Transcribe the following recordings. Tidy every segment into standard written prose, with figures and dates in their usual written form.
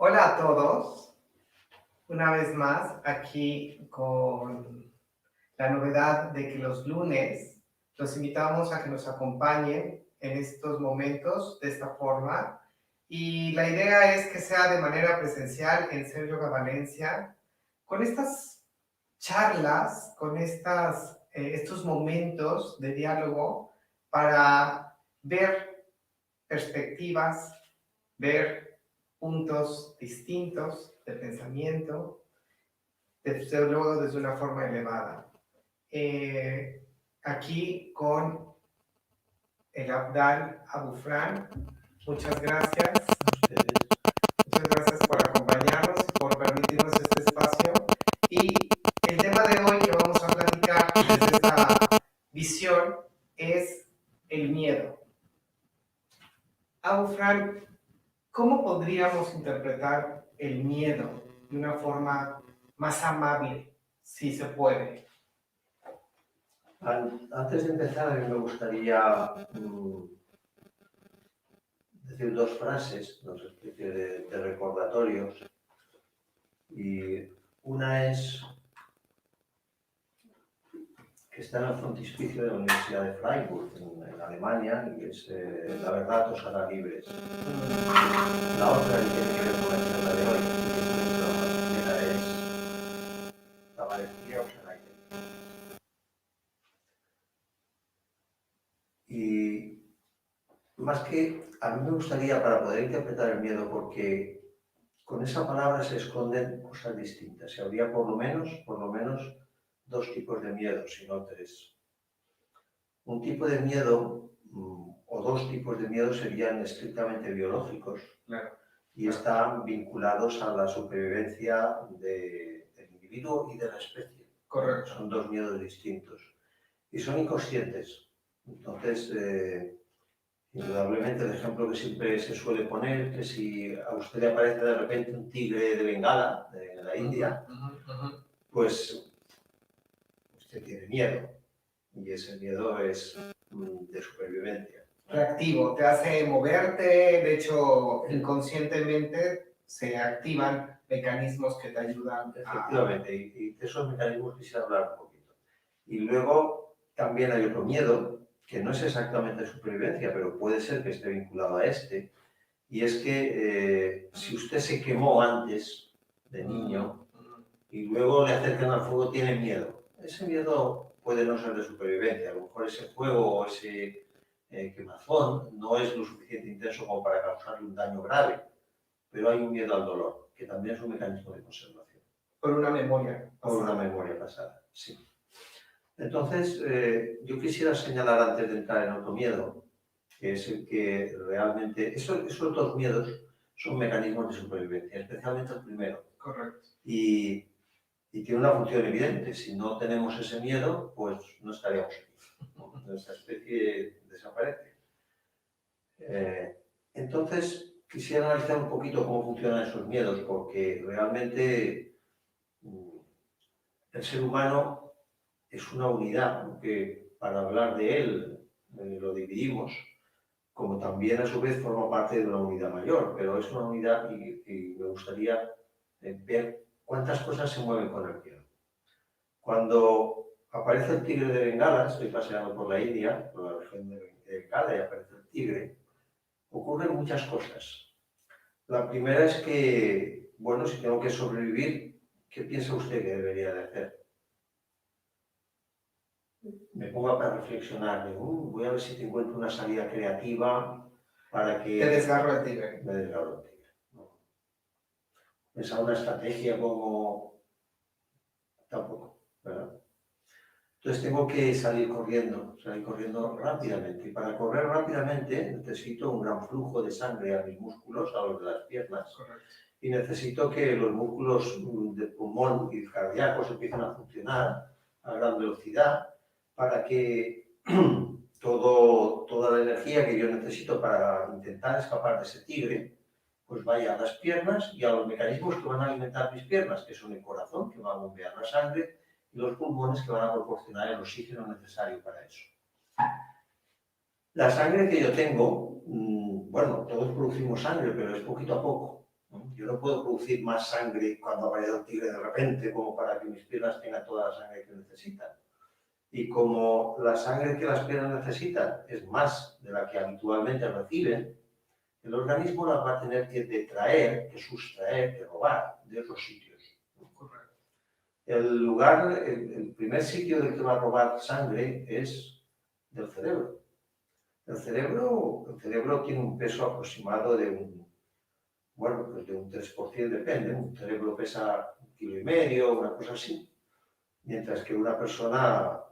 Hola a todos, una vez más aquí con la novedad de que los lunes los invitamos a que nos acompañen en estos momentos de esta forma y la idea es que sea de manera presencial en Ser Yoga Valencia con estas charlas, con estos momentos de diálogo para ver perspectivas, ver puntos distintos de pensamiento, desde luego desde una forma elevada. Aquí con el Abdal Abufran, muchas gracias. Muchas gracias por acompañarnos, por permitirnos este espacio. Y el tema de hoy que vamos a platicar desde esta visión es el miedo. Abufran, ¿cómo podríamos interpretar el miedo de una forma más amable, si se puede? Antes de empezar, a mí me gustaría decir dos frases, dos especies de recordatorios. Y una es que está en el frontispicio de la Universidad de Freiburg, en Alemania, y es la verdad os hará libres. La otra que tiene que ver con la charla de hoy, y la primera es la valentía os hará libres. Y más que a mí me gustaría, para poder interpretar el miedo, porque con esa palabra se esconden cosas distintas. Y habría por lo menos dos tipos de miedo, si no tres. Un tipo de miedo, o dos tipos de miedo, serían estrictamente biológicos. Claro. Y están vinculados a la supervivencia del individuo y de la especie. Correcto. Son dos miedos distintos. Y son inconscientes. Entonces, indudablemente el ejemplo que siempre se suele poner, que si a usted le aparece de repente un tigre de Bengala, de la India, pues usted tiene miedo. Y ese miedo es de supervivencia. Reactivo, te hace moverte, de hecho, inconscientemente se activan mecanismos que te ayudan a... Efectivamente, y de esos mecanismos quisiera hablar un poquito. Y luego también hay otro miedo, que no es exactamente supervivencia, pero puede ser que esté vinculado a este, y es que si usted se quemó antes de niño y luego le acercan al fuego, tiene miedo. Ese miedo puede no ser de supervivencia, a lo mejor ese fuego o ese quemazón no es lo suficiente intenso como para causarle un daño grave, pero hay un miedo al dolor, que también es un mecanismo de conservación. Por una memoria pasada. Por una memoria pasada, sí. Entonces, yo quisiera señalar antes de entrar en otro miedo, que es el que realmente... Esos dos miedos son mecanismos de supervivencia, especialmente el primero. Correcto. Y tiene una función evidente. Si no tenemos ese miedo, pues no estaríamos aquí. Nuestra especie desaparece. Entonces, quisiera analizar un poquito cómo funcionan esos miedos, porque realmente el ser humano es una unidad, aunque para hablar de él lo dividimos, como también a su vez forma parte de una unidad mayor, pero es una unidad y me gustaría ver cuántas cosas se mueven con el miedo. Cuando aparece el tigre de Bengala, estoy paseando por la India, por la región de Bengala, y aparece el tigre, ocurren muchas cosas. La primera es que, bueno, si tengo que sobrevivir, ¿qué piensa usted que debería de hacer? Me pongo para reflexionar, voy a ver si te encuentro una salida creativa para que... Te desgarro el tigre. Me desgarro el tigre. No. Pensar una estrategia como... Tampoco, ¿verdad? Entonces tengo que salir corriendo rápidamente. Y para correr rápidamente necesito un gran flujo de sangre a mis músculos, a los de las piernas. Correcto. Y necesito que los músculos del pulmón y cardíacos empiecen a funcionar a gran velocidad para que toda la energía que yo necesito para intentar escapar de ese tigre, pues vaya a las piernas y a los mecanismos que van a alimentar mis piernas, que son el corazón, que va a bombear la sangre, y los pulmones, que van a proporcionar el oxígeno necesario para eso. La sangre que yo tengo, bueno, todos producimos sangre, pero es poquito a poco. ¿no? Yo no puedo producir más sangre cuando aparece un tigre de repente como para que mis piernas tengan toda la sangre que necesitan. Y como la sangre que las piernas necesitan es más de la que habitualmente reciben, el organismo las va a tener que detraer, que sustraer, que robar de otros sitios. Correcto. El primer sitio del que va a robar sangre es del cerebro. El cerebro tiene un peso aproximado de pues de un 3%, depende. Un cerebro pesa 1,5 kg, una cosa así. Mientras que una persona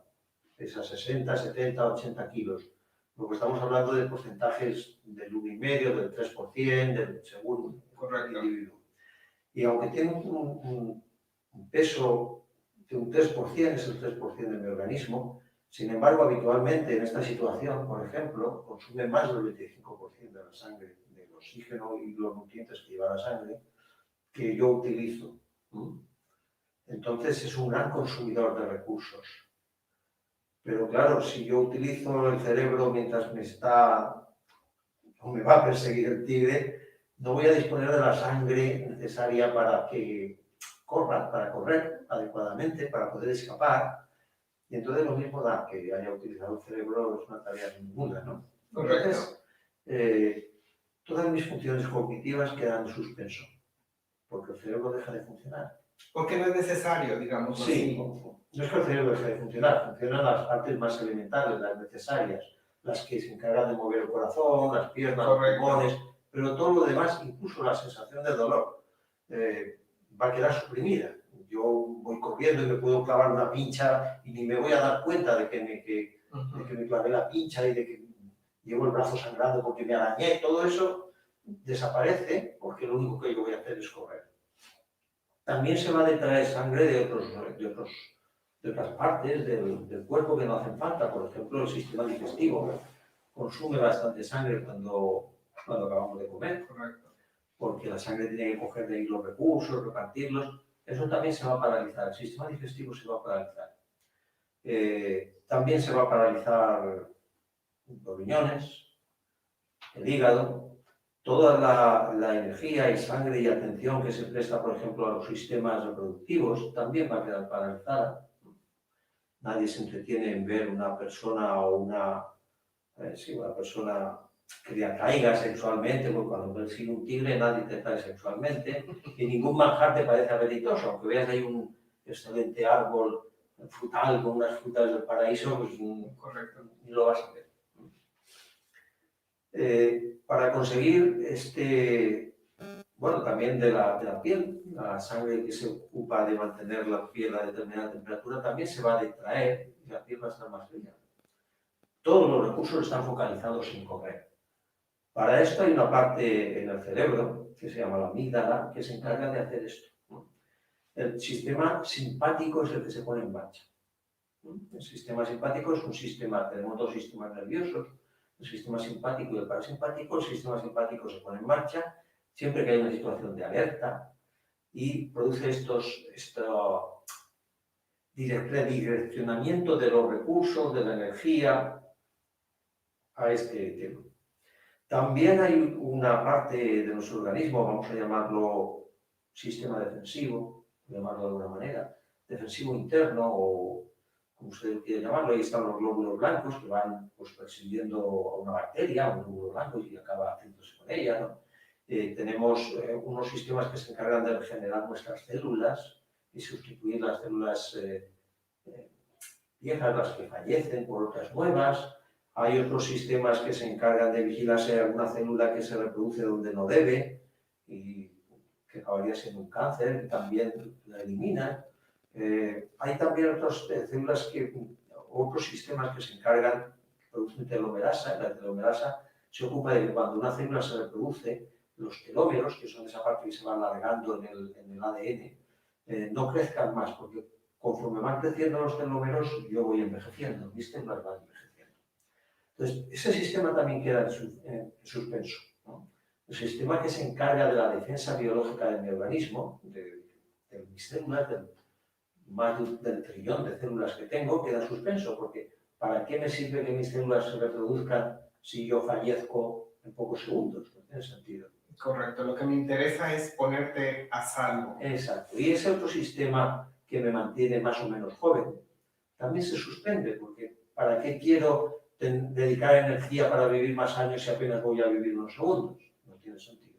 pesa 60, 70, 80 kilos. Luego estamos hablando de porcentajes del 1,5, del 3%, según el individuo. Y aunque tiene un peso de un 3%, es el 3% de mi organismo, sin embargo, habitualmente en esta situación, por ejemplo, consume más del 25% de la sangre, del oxígeno y los nutrientes que lleva la sangre, que yo utilizo. Entonces es un gran consumidor de recursos. Pero claro, si yo utilizo el cerebro mientras me va a perseguir el tigre, no voy a disponer de la sangre necesaria para que para correr adecuadamente, para poder escapar. Y entonces lo mismo da que haya utilizado el cerebro, es una tarea ninguna, ¿no? Entonces, todas mis funciones cognitivas quedan en suspenso, porque el cerebro deja de funcionar. Porque no es necesario, digamos sí, así. No es que el cerebro deje de funcionar, funcionan las partes más elementales, las necesarias, las que se encargan de mover el corazón, las piernas, los pulmones, pero todo lo demás, incluso la sensación de dolor, va a quedar suprimida. Yo voy corriendo y me puedo clavar una pincha y ni me voy a dar cuenta de que me clavé la pincha y de que llevo el brazo sangrando porque me arañé. Todo eso desaparece porque lo único que yo voy a hacer es correr. También se va a detraer sangre de otras partes del cuerpo que no hacen falta. Por ejemplo, el sistema digestivo consume bastante sangre cuando acabamos de comer. Correcto. Porque la sangre tiene que coger de ahí los recursos, repartirlos. Eso también se va a paralizar. El sistema digestivo se va a paralizar. También se va a paralizar los riñones, el hígado. Toda la energía y sangre y atención que se presta, por ejemplo, a los sistemas reproductivos también va a quedar paralizada. Nadie se entretiene en ver una persona o una persona que te atraiga sexualmente, porque cuando persigue un tigre nadie te atrae sexualmente y ningún manjar te parece apetitoso, aunque veas ahí un excelente árbol frutal con unas frutas del paraíso, pues correcto, ni lo vas a ver. Para conseguir también de la piel, la sangre que se ocupa de mantener la piel a determinada temperatura también se va a detraer y la piel va a estar más fría. Todos los recursos están focalizados en correr. Para esto hay una parte en el cerebro, que se llama la amígdala, que se encarga de hacer esto. El sistema simpático es el que se pone en marcha. El sistema simpático es un sistema, tenemos dos sistemas nerviosos, el sistema simpático y el parasimpático. El sistema simpático se pone en marcha siempre que hay una situación de alerta y produce redireccionamiento de los recursos, de la energía a este tema. También hay una parte de nuestro organismo, vamos a llamarlo sistema defensivo, llamarlo de alguna manera, defensivo interno o como usted quiere llamarlo. Ahí están los glóbulos blancos que van persiguiendo a una bacteria, un glóbulo blanco, y acaba haciéndose con ella, ¿no? Tenemos unos sistemas que se encargan de regenerar nuestras células y sustituir las células viejas, las que fallecen, por otras nuevas. Hay otros sistemas que se encargan de vigilar si hay alguna célula que se reproduce donde no debe y que acabaría siendo un cáncer, y también la eliminan. Hay también otras otros sistemas que se encargan, que producen telomerasa. La telomerasa se ocupa de que cuando una célula se reproduce, los telómeros, que son esa parte que se va alargando en el ADN, no crezcan más, porque conforme van creciendo los telómeros, yo voy envejeciendo, mis células van envejeciendo. Entonces, ese sistema también queda en suspenso, ¿no? El sistema que se encarga de la defensa biológica de mi organismo, de mis células, más del trillón de células que tengo, queda en suspenso, porque ¿para qué me sirve que mis células se reproduzcan si yo fallezco en pocos segundos? No tiene sentido. Correcto, lo que me interesa es ponerte a salvo. Exacto. Y ese otro sistema que me mantiene más o menos joven también se suspende, porque ¿para qué quiero dedicar energía para vivir más años si apenas voy a vivir unos segundos? No tiene sentido.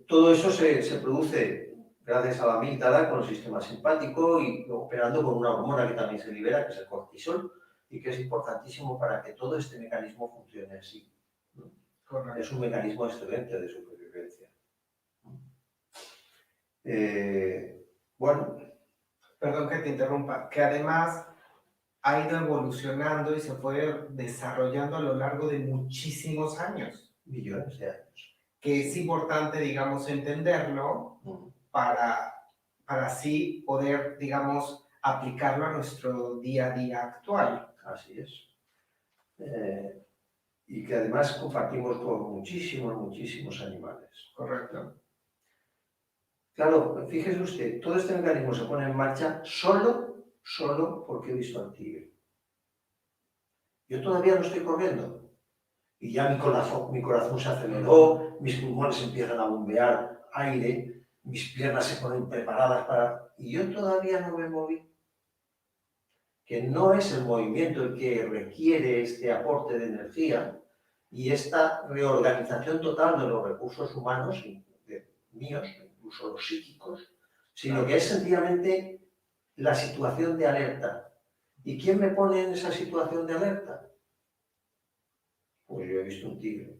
Todo eso se produce gracias a la amígdala con el sistema simpático y operando con una hormona que también se libera, que es el cortisol, y que es importantísimo para que todo este mecanismo funcione así. Correcto. Es un mecanismo excelente de supervivencia. Bueno. Perdón que te interrumpa, que además ha ido evolucionando y se fue desarrollando a lo largo de muchísimos años. Millones de años. Que es importante, digamos, entenderlo para así poder, digamos, aplicarlo a nuestro día a día actual. Así es. Y que además compartimos con muchísimos animales. Correcto. Claro, fíjese usted, todo este mecanismo se pone en marcha solo porque he visto al tigre. Yo todavía no estoy corriendo. Y ya mi corazón se aceleró, mis pulmones empiezan a bombear aire, mis piernas se ponen preparadas para... Y yo todavía no me moví. Que no es el movimiento el que requiere este aporte de energía y esta reorganización total de los recursos humanos, míos, incluso los psíquicos, sino que es sencillamente la situación de alerta. ¿Y quién me pone en esa situación de alerta? Pues yo he visto un tigre.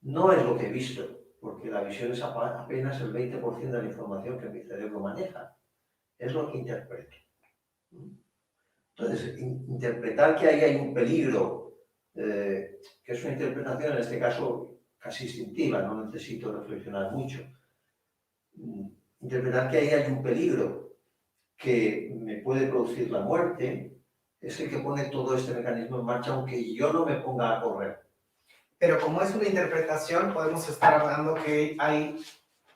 No es lo que he visto, porque la visión es apenas el 20% de la información que mi cerebro maneja. Es lo que interpreto. Entonces, interpretar que ahí hay un peligro, que es una interpretación en este caso casi instintiva, no necesito reflexionar mucho. Interpretar que ahí hay un peligro que me puede producir la muerte, es el que pone todo este mecanismo en marcha, aunque yo no me ponga a correr. Pero como es una interpretación, podemos estar hablando que hay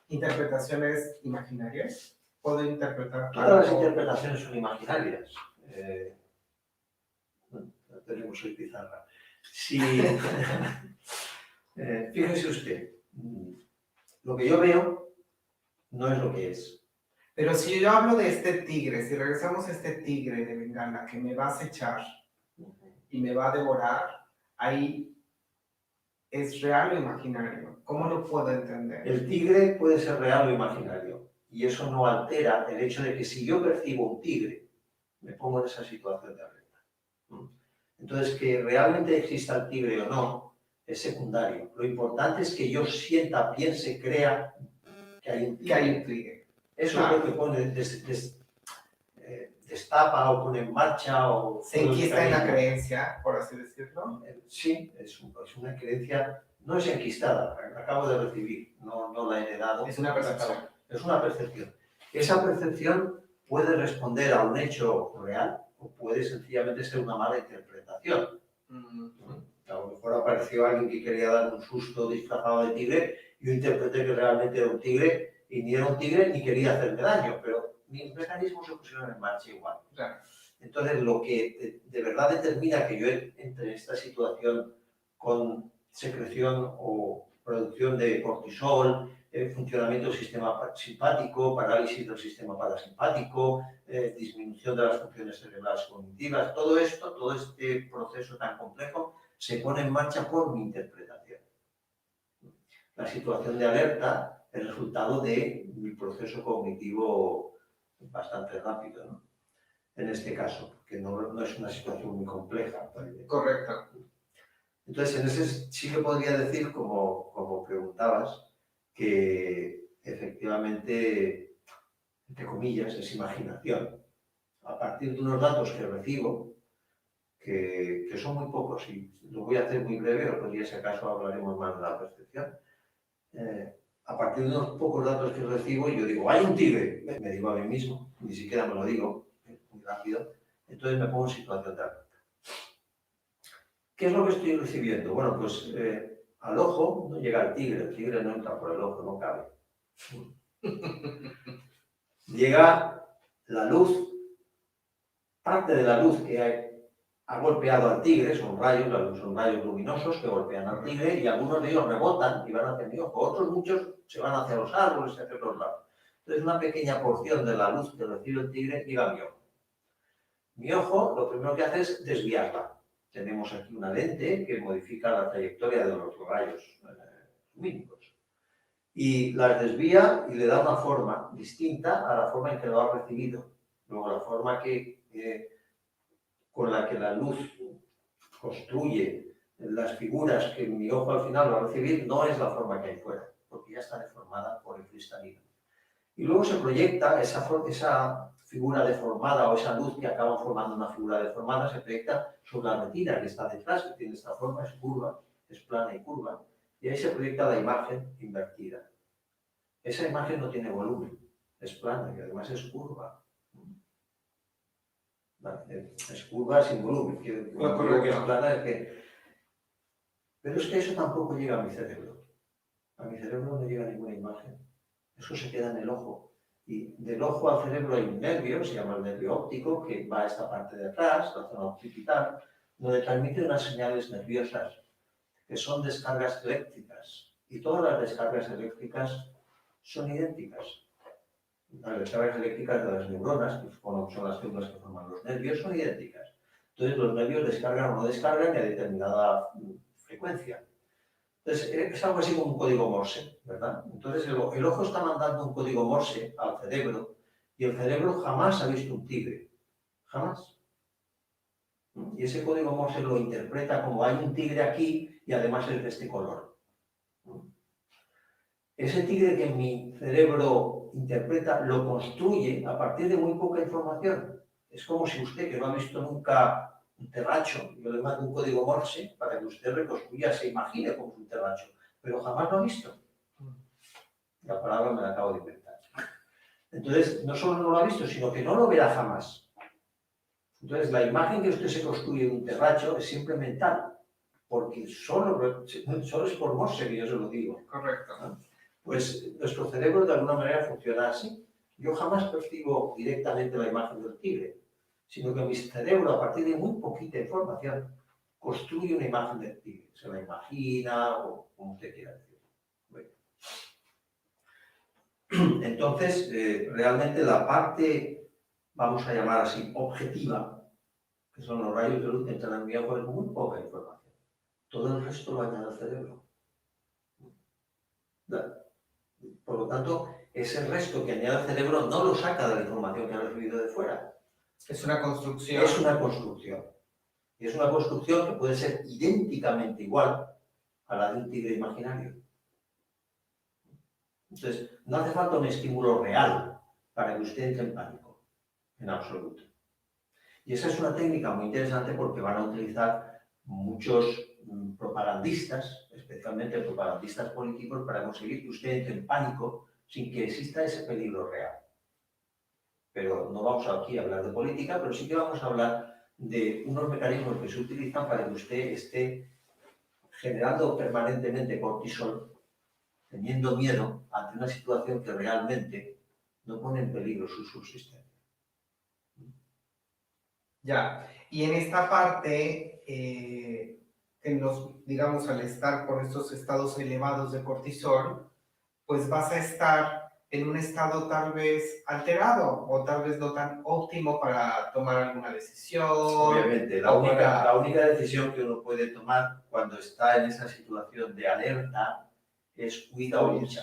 interpretaciones imaginarias. Puedo interpretar... Todas las interpretaciones son imaginarias. No tenemos hoy pizarra. Si, fíjese usted, lo que yo veo no es lo que es. Pero si yo hablo de este tigre, si regresamos a este tigre de Bengala que me va a acechar y me va a devorar, ahí es real o imaginario. ¿Cómo lo puedo entender? El tigre puede ser real o imaginario y eso no altera el hecho de que si yo percibo un tigre, me pongo en esa situación de alerta. Entonces, que realmente exista el tigre o no es secundario. Lo importante es que yo sienta, piense, crea que hay un tigre. Que hay un tigre. Eso es lo que pone, destapa o pone en marcha o... Se enquista en la creencia, por así decirlo. Sí, es una creencia, no es enquistada, la acabo de recibir, no la he heredado. Es una percepción. Es una percepción. Esa percepción puede responder a un hecho real o puede sencillamente ser una mala interpretación. A lo mejor apareció alguien que quería dar un susto disfrazado de tigre y yo interpreté que realmente era un tigre y ni era un tigre ni quería hacerme daño, pero mis mecanismos se pusieron en marcha igual. Claro. Entonces, lo que de verdad determina que yo entre en esta situación con secreción o producción de cortisol, funcionamiento del sistema simpático, parálisis del sistema parasimpático, disminución de las funciones cerebrales cognitivas, todo esto, todo este proceso tan complejo se pone en marcha por mi interpretación. La situación de alerta es el resultado de mi proceso cognitivo bastante rápido, ¿no? En este caso, que no es una situación muy compleja. Correcto. Entonces, en ese sí que podría decir, como preguntabas, que efectivamente, entre comillas, es imaginación. A partir de unos datos que recibo, que son muy pocos, y lo voy a hacer muy breve, otro día si acaso hablaremos más de la percepción. A partir de unos pocos datos que recibo, yo digo, hay un tigre, me digo a mí mismo, ni siquiera me lo digo, muy rápido, entonces me pongo en situación de alerta. ¿Qué es lo que estoy recibiendo? Bueno, pues al ojo no llega el tigre no entra por el ojo, no cabe. Llega la luz, parte de la luz que ha golpeado al tigre, son rayos luminosos que golpean al tigre y algunos de ellos rebotan y van hacia mi ojo, otros muchos se van hacia los árboles, hacia otros lados. Entonces una pequeña porción de la luz que recibe el tigre llega a mi ojo. Mi ojo lo primero que hace es desviarla. Tenemos aquí una lente que modifica la trayectoria de los rayos lumínicos. Y las desvía y le da una forma distinta a la forma en que lo ha recibido. Luego la forma con la que la luz construye las figuras que mi ojo al final va a recibir no es la forma que hay fuera, porque ya está deformada por el cristalino. Y luego se proyecta esa figura deformada o esa luz que acaba formando una figura deformada, se proyecta sobre la retina que está detrás, que tiene esta forma, es curva, es plana y curva, y ahí se proyecta la imagen invertida. Esa imagen no tiene volumen, es plana y además es curva. Es curva sin volumen. Cuando digo que es plana es que... Pero es que eso tampoco llega a mi cerebro. A mi cerebro no llega ninguna imagen. Eso se queda en el ojo. Y del ojo al cerebro hay un nervio, se llama el nervio óptico, que va a esta parte de atrás, la zona occipital, donde transmite unas señales nerviosas, que son descargas eléctricas. Y todas las descargas eléctricas son idénticas. Las descargas eléctricas de las neuronas, que son las células que forman los nervios, son idénticas. Entonces los nervios descargan o no descargan a determinada frecuencia. Entonces es algo así como un código Morse, ¿verdad? Entonces el ojo está mandando un código Morse al cerebro y el cerebro jamás ha visto un tigre. Jamás. Y ese código Morse lo interpreta como hay un tigre aquí y además es de este color. Ese tigre que mi cerebro interpreta lo construye a partir de muy poca información. Es como si usted, que no ha visto nunca un terracho, yo le mando un código Morse para que usted reconstruya, se imagine como un terracho, pero jamás lo ha visto. La palabra me la acabo de inventar. Entonces, no solo no lo ha visto, sino que no lo verá jamás. Entonces, la imagen que usted se construye de un terracho es siempre mental, porque solo es por Morse que yo se lo digo. Correcto. ¿No? Pues nuestro cerebro de alguna manera funciona así. Yo jamás percibo directamente la imagen del tigre, sino que mi cerebro, a partir de muy poquita información, construye una imagen del tigre. Se la imagina o como usted quiera decir. Bueno. Entonces, realmente la parte, vamos a llamar así, objetiva, que son los rayos de luz que entran en mi ojo, es muy poca información. Todo el resto lo añade al cerebro. Por lo tanto, ese resto que añade al cerebro no lo saca de la información que ha recibido de fuera. Es una construcción. Es una construcción. Y es una construcción que puede ser idénticamente igual a la de un tigre imaginario. Entonces, no hace falta un estímulo real para que usted entre en pánico, en absoluto. Y esa es una técnica muy interesante porque van a utilizar muchos propagandistas, especialmente propagandistas políticos, para conseguir que usted entre en pánico sin que exista ese peligro real. Pero no vamos aquí a hablar de política, pero sí que vamos a hablar de unos mecanismos que se utilizan para que usted esté generando permanentemente cortisol, teniendo miedo ante una situación que realmente no pone en peligro su subsistencia. Ya, y en esta parte, digamos, al estar con estos estados elevados de cortisol, pues vas a estar en un estado tal vez alterado o tal vez no tan óptimo para tomar alguna decisión. Obviamente, la única decisión que uno puede tomar cuando está en esa situación de alerta es huida o lucha.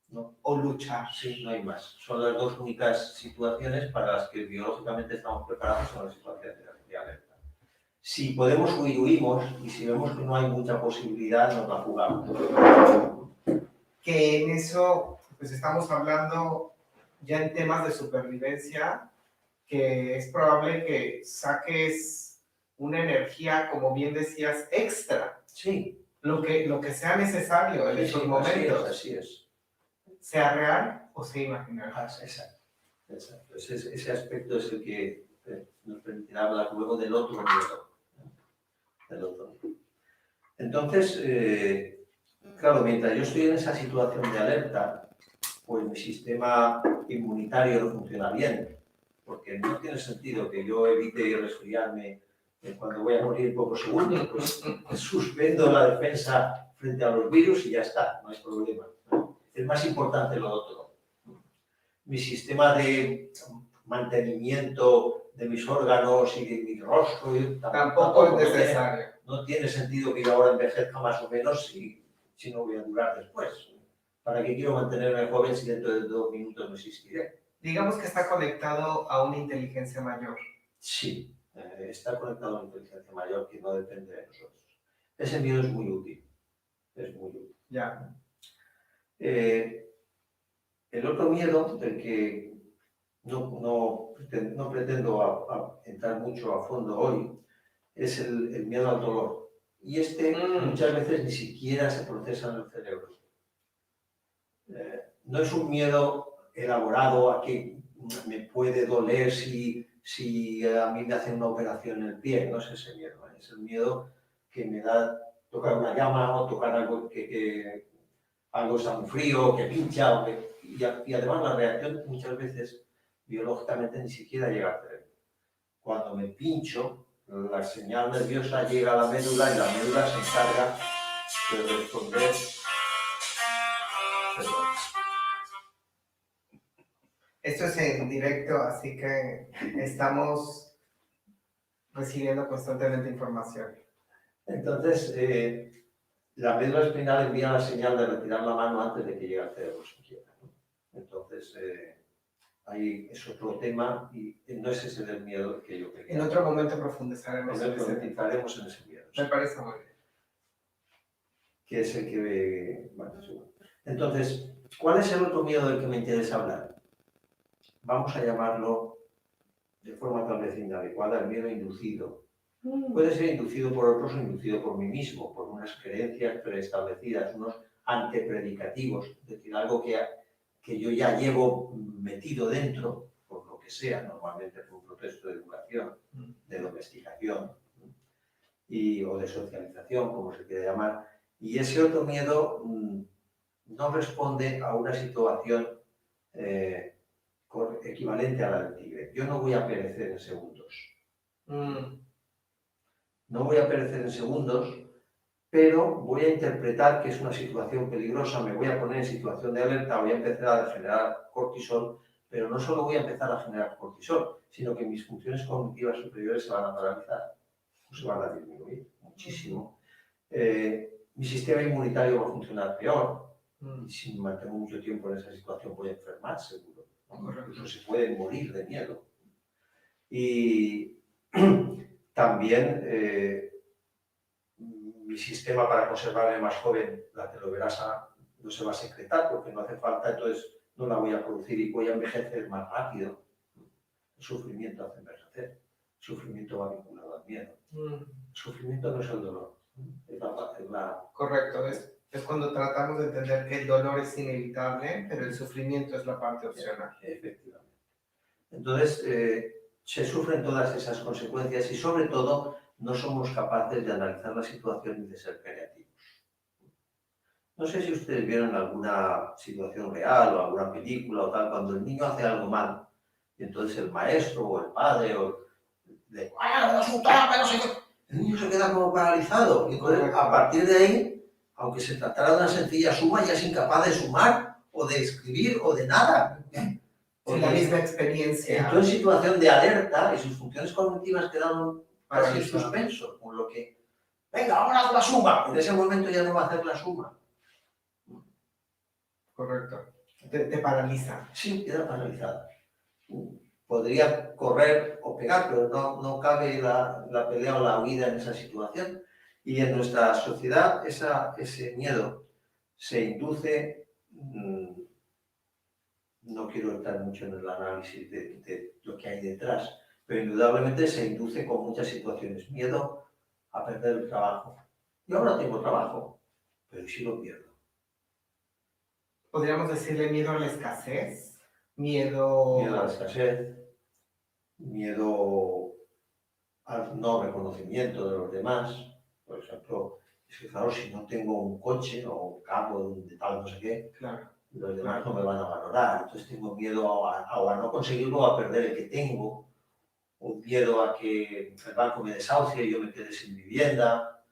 ¿No? O luchar. Sí, no hay más. Son las dos únicas situaciones para las que biológicamente estamos preparados en la situación de alerta. Si podemos huir, huimos, y si vemos que no hay mucha posibilidad, nos la jugamos. Que en eso, pues estamos hablando ya en temas de supervivencia, que es probable que saques una energía, como bien decías, extra. Sí. Lo que sea necesario en esos momentos. Así es. Sea real o sea imaginario. Exacto. Ese aspecto es el que nos permitirá hablar luego del otro nivel. Entonces, claro, mientras yo estoy en esa situación de alerta, pues mi sistema inmunitario no funciona bien, porque no tiene sentido que yo evite resfriarme Cuando voy a morir pocos segundos, pues suspendo la defensa frente a los virus y ya está, no hay problema. Es más importante lo otro. Mi sistema de mantenimiento de mis órganos y de mi rostro Tampoco es necesario. No tiene sentido que yo ahora envejezca más o menos si no voy a durar después. ¿Para qué quiero mantenerme joven si dentro de 2 minutos no existiré? Digamos que está conectado a una inteligencia mayor. Sí, está conectado a una inteligencia mayor que no depende de nosotros. Ese miedo es muy útil. Es muy útil. Ya. El otro miedo del que no pretendo entrar mucho a fondo hoy es el miedo al dolor. Y muchas veces ni siquiera se procesa en el cerebro. No es un miedo elaborado a que me puede doler si a mí me hacen una operación en el pie, no es ese miedo, es el miedo que me da tocar una llama o tocar algo que algo está muy frío, que pincha, y además la reacción muchas veces biológicamente ni siquiera llega al cerebro. Cuando me pincho, la señal nerviosa llega a la médula y la médula se encarga de responder. Esto es en directo, así que estamos recibiendo constantemente información. Entonces, la médula espinal envía la señal de retirar la mano antes de que llegue al cerebro siquiera, ¿no? Entonces, ahí es otro tema y no es ese el miedo que yo quería. En otro momento profundizaremos en ese miedo. Me parece muy bien. Que es el que... Bueno, seguro. Entonces, ¿cuál es el otro miedo del que me interesa hablar? Vamos a llamarlo, de forma tal vez inadecuada, el miedo inducido. Puede ser inducido por otros o inducido por mí mismo, por unas creencias preestablecidas, unos antepredicativos, es decir, algo que yo ya llevo metido dentro, por lo que sea, normalmente por un proceso de educación, de domesticación o de socialización, como se quiera llamar, y ese otro miedo no responde a una situación equivalente a la del tigre. Yo no voy a perecer en segundos. No voy a perecer en segundos, pero voy a interpretar que es una situación peligrosa, me voy a poner en situación de alerta, voy a empezar a generar cortisol, pero no solo voy a empezar a generar cortisol, sino que mis funciones cognitivas superiores se van a paralizar, o se van a disminuir muchísimo. Mi sistema inmunitario va a funcionar peor, y si me mantengo mucho tiempo en esa situación voy a enfermar seguro, ¿no? Incluso se puede morir de miedo. Y también mi sistema para conservarme más joven, la telomerasa no se va a secretar porque no hace falta, entonces no la voy a producir y voy a envejecer más rápido. El sufrimiento hace envejecer. El sufrimiento va vinculado al miedo. El sufrimiento no es el dolor. Correcto, es cuando tratamos de entender que el dolor es inevitable, pero el sufrimiento es la parte opcional. Efectivamente. Entonces, se sufren todas esas consecuencias y sobre todo no somos capaces de analizar la situación y de ser creativos. No sé si ustedes vieron alguna situación real o alguna película o tal, cuando el niño hace algo mal y entonces el maestro o el padre le el niño se queda como paralizado y entonces a partir de ahí, aunque se tratara de una sencilla suma, ya es incapaz de sumar o de escribir o de nada. Con la misma experiencia. Entró en situación de alerta y sus funciones cognitivas quedaron casi en suspenso, por lo que, venga, ahora haz la suma. En ese momento ya no va a hacer la suma. Correcto. Te paraliza. Sí, queda paralizada. Podría correr o pegar, pero no cabe la pelea o la huida en esa situación. Y en nuestra sociedad ese miedo se induce... No quiero entrar mucho en el análisis de lo que hay detrás, pero indudablemente se induce con muchas situaciones. Miedo a perder el trabajo. Yo ahora tengo trabajo, pero ¿y si lo pierdo? Podríamos decirle miedo a la escasez, miedo a la escasez, miedo al no reconocimiento de los demás. Por ejemplo, es que claro, si no tengo un coche o un carro de tal no sé qué, claro, los demás no me van a valorar. Entonces tengo miedo a no conseguirlo, a perder el que tengo. un miedo a que el banco me desahucie y yo me quede sin vivienda.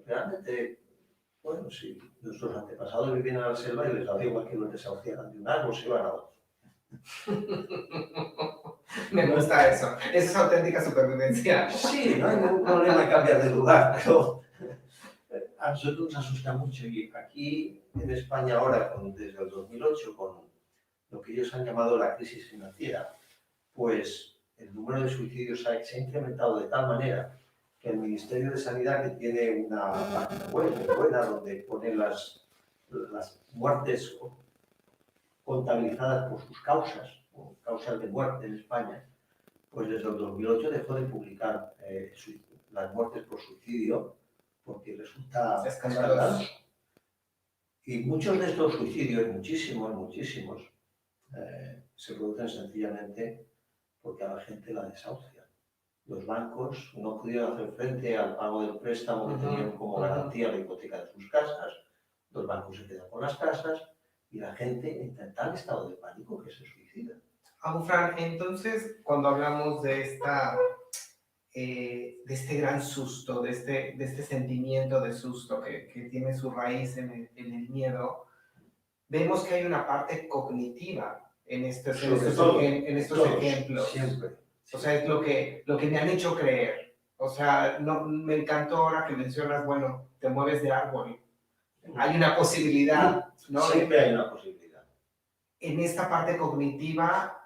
Realmente, bueno, si nuestros antepasados vivían en la selva y les daba igual que los desahuciaran de un árbol, se iban a otro. Me gusta eso. Eso es auténtica supervivencia. Sí, no hay ningún problema en cambiar de lugar, pero a nosotros nos asusta mucho. Y aquí en España ahora, desde el 2008, con lo que ellos han llamado la crisis financiera, pues el número de suicidios se ha incrementado de tal manera que el Ministerio de Sanidad, que tiene una página web muy buena donde pone las muertes contabilizadas por sus causas, o causas de muerte en España, pues desde el 2008 dejó de publicar las muertes por suicidio porque resulta escandaloso. Y muchos de estos suicidios, muchísimos, se producen sencillamente porque a la gente la desahucian. Los bancos no pudieron hacer frente al pago del préstamo que tenían como garantía la hipoteca de sus casas, los bancos se quedan con las casas y la gente entra en tal estado de pánico que se suicida. Fran, entonces, cuando hablamos de este gran susto, de este sentimiento de susto que tiene su raíz en el miedo, vemos que hay una parte cognitiva en estos ejemplos. Siempre. O sea, es lo que me han hecho creer. O sea, no, me encantó ahora que mencionas, bueno, te mueves de árbol. Hay una posibilidad, ¿no? Siempre hay una posibilidad. En esta parte cognitiva,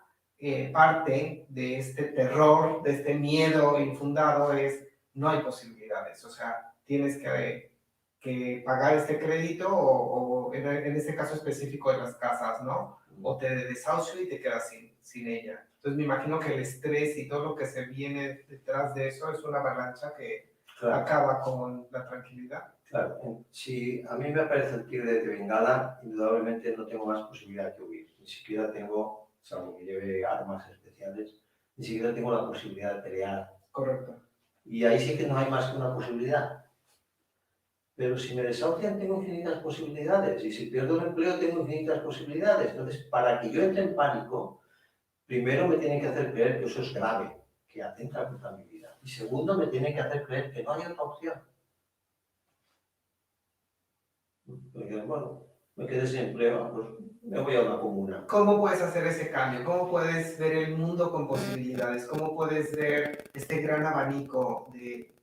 parte de este terror, de este miedo infundado es, no hay posibilidades. O sea, tienes que pagar este crédito o en este caso específico de las casas, ¿no? O te desahucio y te quedas sin ella. Entonces me imagino que el estrés y todo lo que se viene detrás de eso es una avalancha que acaba con la tranquilidad. Claro, si a mí me aparece el tigre de Bengala, indudablemente no tengo más posibilidad que huir. Ni siquiera tengo, salvo que lleve armas especiales, ni siquiera tengo la posibilidad de pelear. Correcto. Y ahí sí que no hay más que una posibilidad. Pero si me desahucian tengo infinitas posibilidades y si pierdo el empleo tengo infinitas posibilidades. Entonces, para que yo entre en pánico, primero me tienen que hacer creer que eso es grave, que atenta contra mi vida. Y segundo, me tienen que hacer creer que no hay otra opción. Porque, bueno, me quedé sin empleo, pues me voy a una comuna. ¿Cómo puedes hacer ese cambio? ¿Cómo puedes ver el mundo con posibilidades? ¿Cómo puedes ver este gran abanico de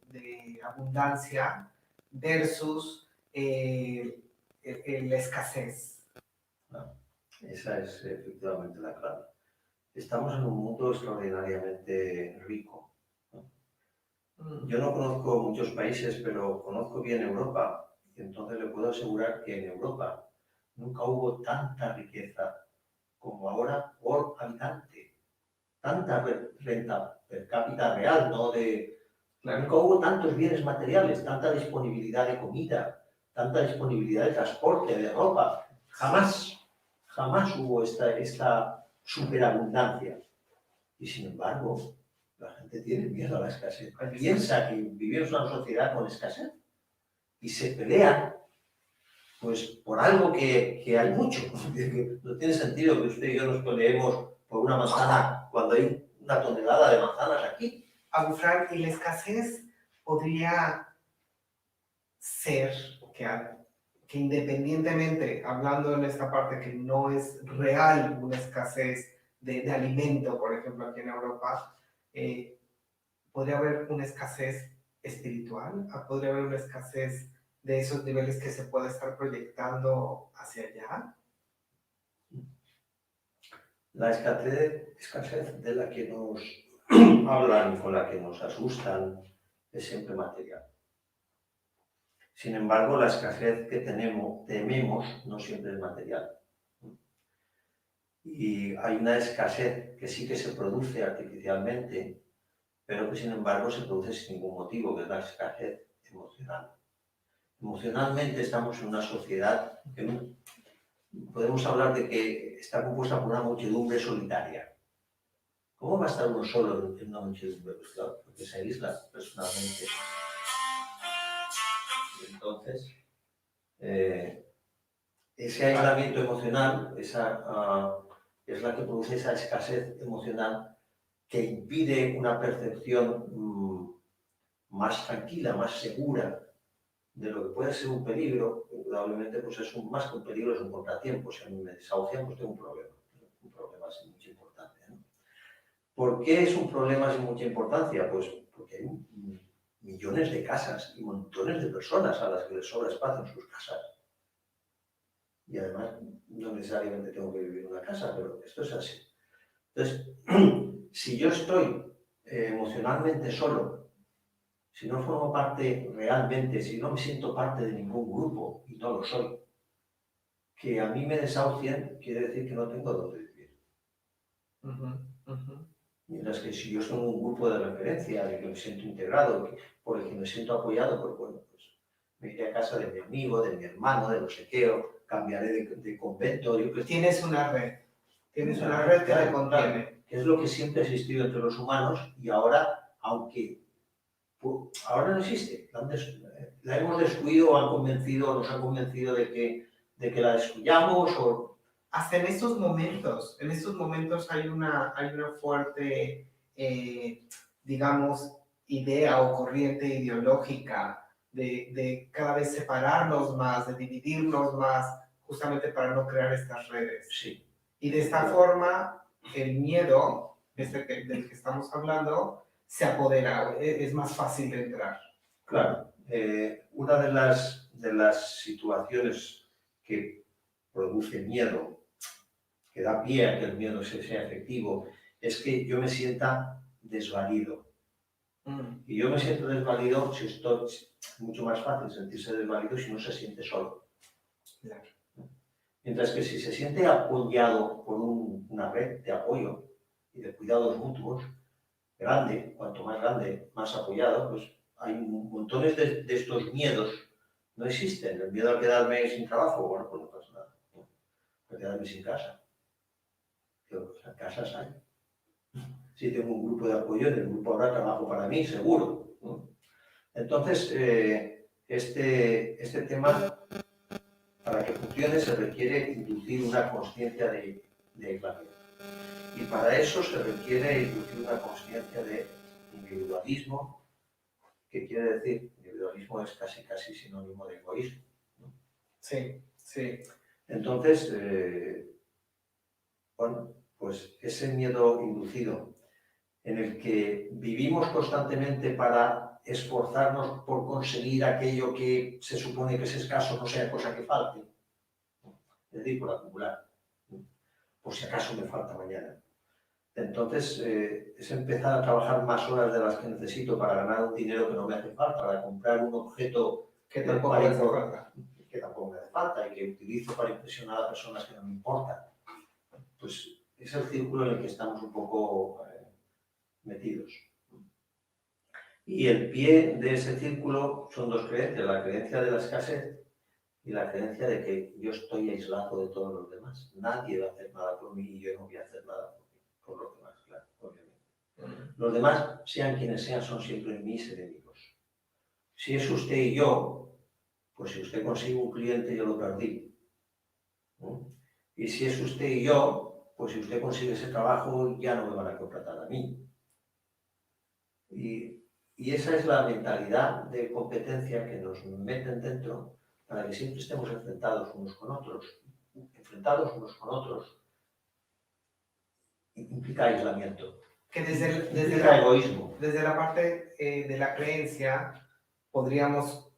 abundancia versus la escasez? No, esa es efectivamente la clave. Estamos en un mundo extraordinariamente rico. Yo no conozco muchos países, pero conozco bien Europa. Y entonces le puedo asegurar que en Europa nunca hubo tanta riqueza como ahora por habitante. Tanta renta per cápita real, ¿no? Nunca hubo tantos bienes materiales, tanta disponibilidad de comida, tanta disponibilidad de transporte, de ropa. Jamás hubo esta superabundancia. Y sin embargo, la gente tiene miedo a la escasez. Piensa que vivimos en una sociedad con escasez y se pelean pues, por algo que hay mucho. No tiene sentido que usted y yo nos peleemos por una manzana cuando hay una tonelada de manzanas aquí. Fran, ¿y la escasez podría ser que independientemente, hablando en esta parte que no es real una escasez de alimento, por ejemplo, aquí en Europa, podría haber una escasez espiritual? ¿Podría haber una escasez de esos niveles que se puede estar proyectando hacia allá? La escasez de la que nos hablan, con la que nos asustan, es siempre material. Sin embargo, la escasez que tememos no siempre es material. Y hay una escasez que sí que se produce artificialmente, pero que sin embargo se produce sin ningún motivo, que es la escasez emocional. Emocionalmente estamos en una sociedad que podemos hablar de que está compuesta por una muchedumbre solitaria. ¿Cómo va a estar uno solo en una muchedumbre? Pues claro, porque se aísla personalmente. Y entonces, ese aislamiento emocional es la que produce esa escasez emocional que impide una percepción más tranquila, más segura de lo que puede ser un peligro, indudablemente pues más que un peligro, es un contratiempo. Si a mí me desahucian, pues tengo un problema sin mucha importancia, ¿no? ¿Por qué es un problema sin mucha importancia? Pues porque hay millones de casas y montones de personas a las que les sobra espacio en sus casas. Y además, no necesariamente tengo que vivir en una casa, pero esto es así. Entonces, si yo estoy emocionalmente solo, si no formo parte realmente, si no me siento parte de ningún grupo, y no lo soy, que a mí me desahucien, quiere decir que no tengo dónde vivir. Mientras que si yo soy un grupo de referencia, de que me siento integrado, por el que me siento apoyado, pues bueno, pues me iré a casa de mi amigo, de mi hermano, de no sé qué, o cambiaré de convento. Tienes una red que te contiene. Que es lo que siempre ha existido entre los humanos y ahora, aunque ahora no existe, la hemos destruido o nos han convencido de que la destruyamos o... Hasta en estos momentos hay una fuerte, digamos, idea o corriente ideológica de cada vez separarnos más, de dividirnos más, justamente para no crear estas redes. Sí. Y de esta forma, el miedo, del que estamos hablando, se apodera, es más fácil de entrar. Claro. Una de las situaciones que produce miedo, que da pie a que el miedo sea efectivo, es que yo me sienta desvalido. Y yo me siento desvalido si estoy... Es mucho más fácil sentirse desvalido si no se siente solo. Claro. Mientras que si se siente apoyado por una red de apoyo y de cuidados mutuos, grande, cuanto más grande, más apoyado, pues hay montones de estos miedos no existen. El miedo a quedarme sin trabajo, bueno, pues no pasa nada. ¿No? A quedarme sin casa. Pero las casas hay. Si tengo un grupo de apoyo, en el grupo habrá trabajo para mí, seguro, ¿no? Entonces, este tema, para que funcione, se requiere inducir una consciencia de aislamiento. Y para eso se requiere inducir una consciencia de individualismo, que quiere decir, individualismo es casi sinónimo de egoísmo, ¿no? Sí, sí. Entonces, bueno, pues ese miedo inducido en el que vivimos constantemente para esforzarnos por conseguir aquello que se supone que es escaso, no sea cosa que falte, es decir, por acumular, por si acaso me falta mañana. Entonces, es empezar a trabajar más horas de las que necesito para ganar un dinero que no me hace falta, para comprar un objeto que tampoco me hace falta y que utilizo para impresionar a personas que no me importan. Pues es el círculo en el que estamos un poco metidos. Y el pie de ese círculo son dos creencias, la creencia de la escasez y la creencia de que yo estoy aislado de todos los demás. Nadie va a hacer nada por mí y yo no voy a hacer nada por los demás, claro, obviamente. Los demás, sean quienes sean, son siempre mis enemigos. Si es usted y yo, pues si usted consigue un cliente, yo lo perdí, ¿no? Y si es usted y yo, pues si usted consigue ese trabajo, ya no me van a contratar a mí. Y esa es la mentalidad de competencia que nos meten dentro para que siempre estemos enfrentados unos con otros. Enfrentados unos con otros implica aislamiento. Que desde egoísmo. Desde la parte de la creencia, podríamos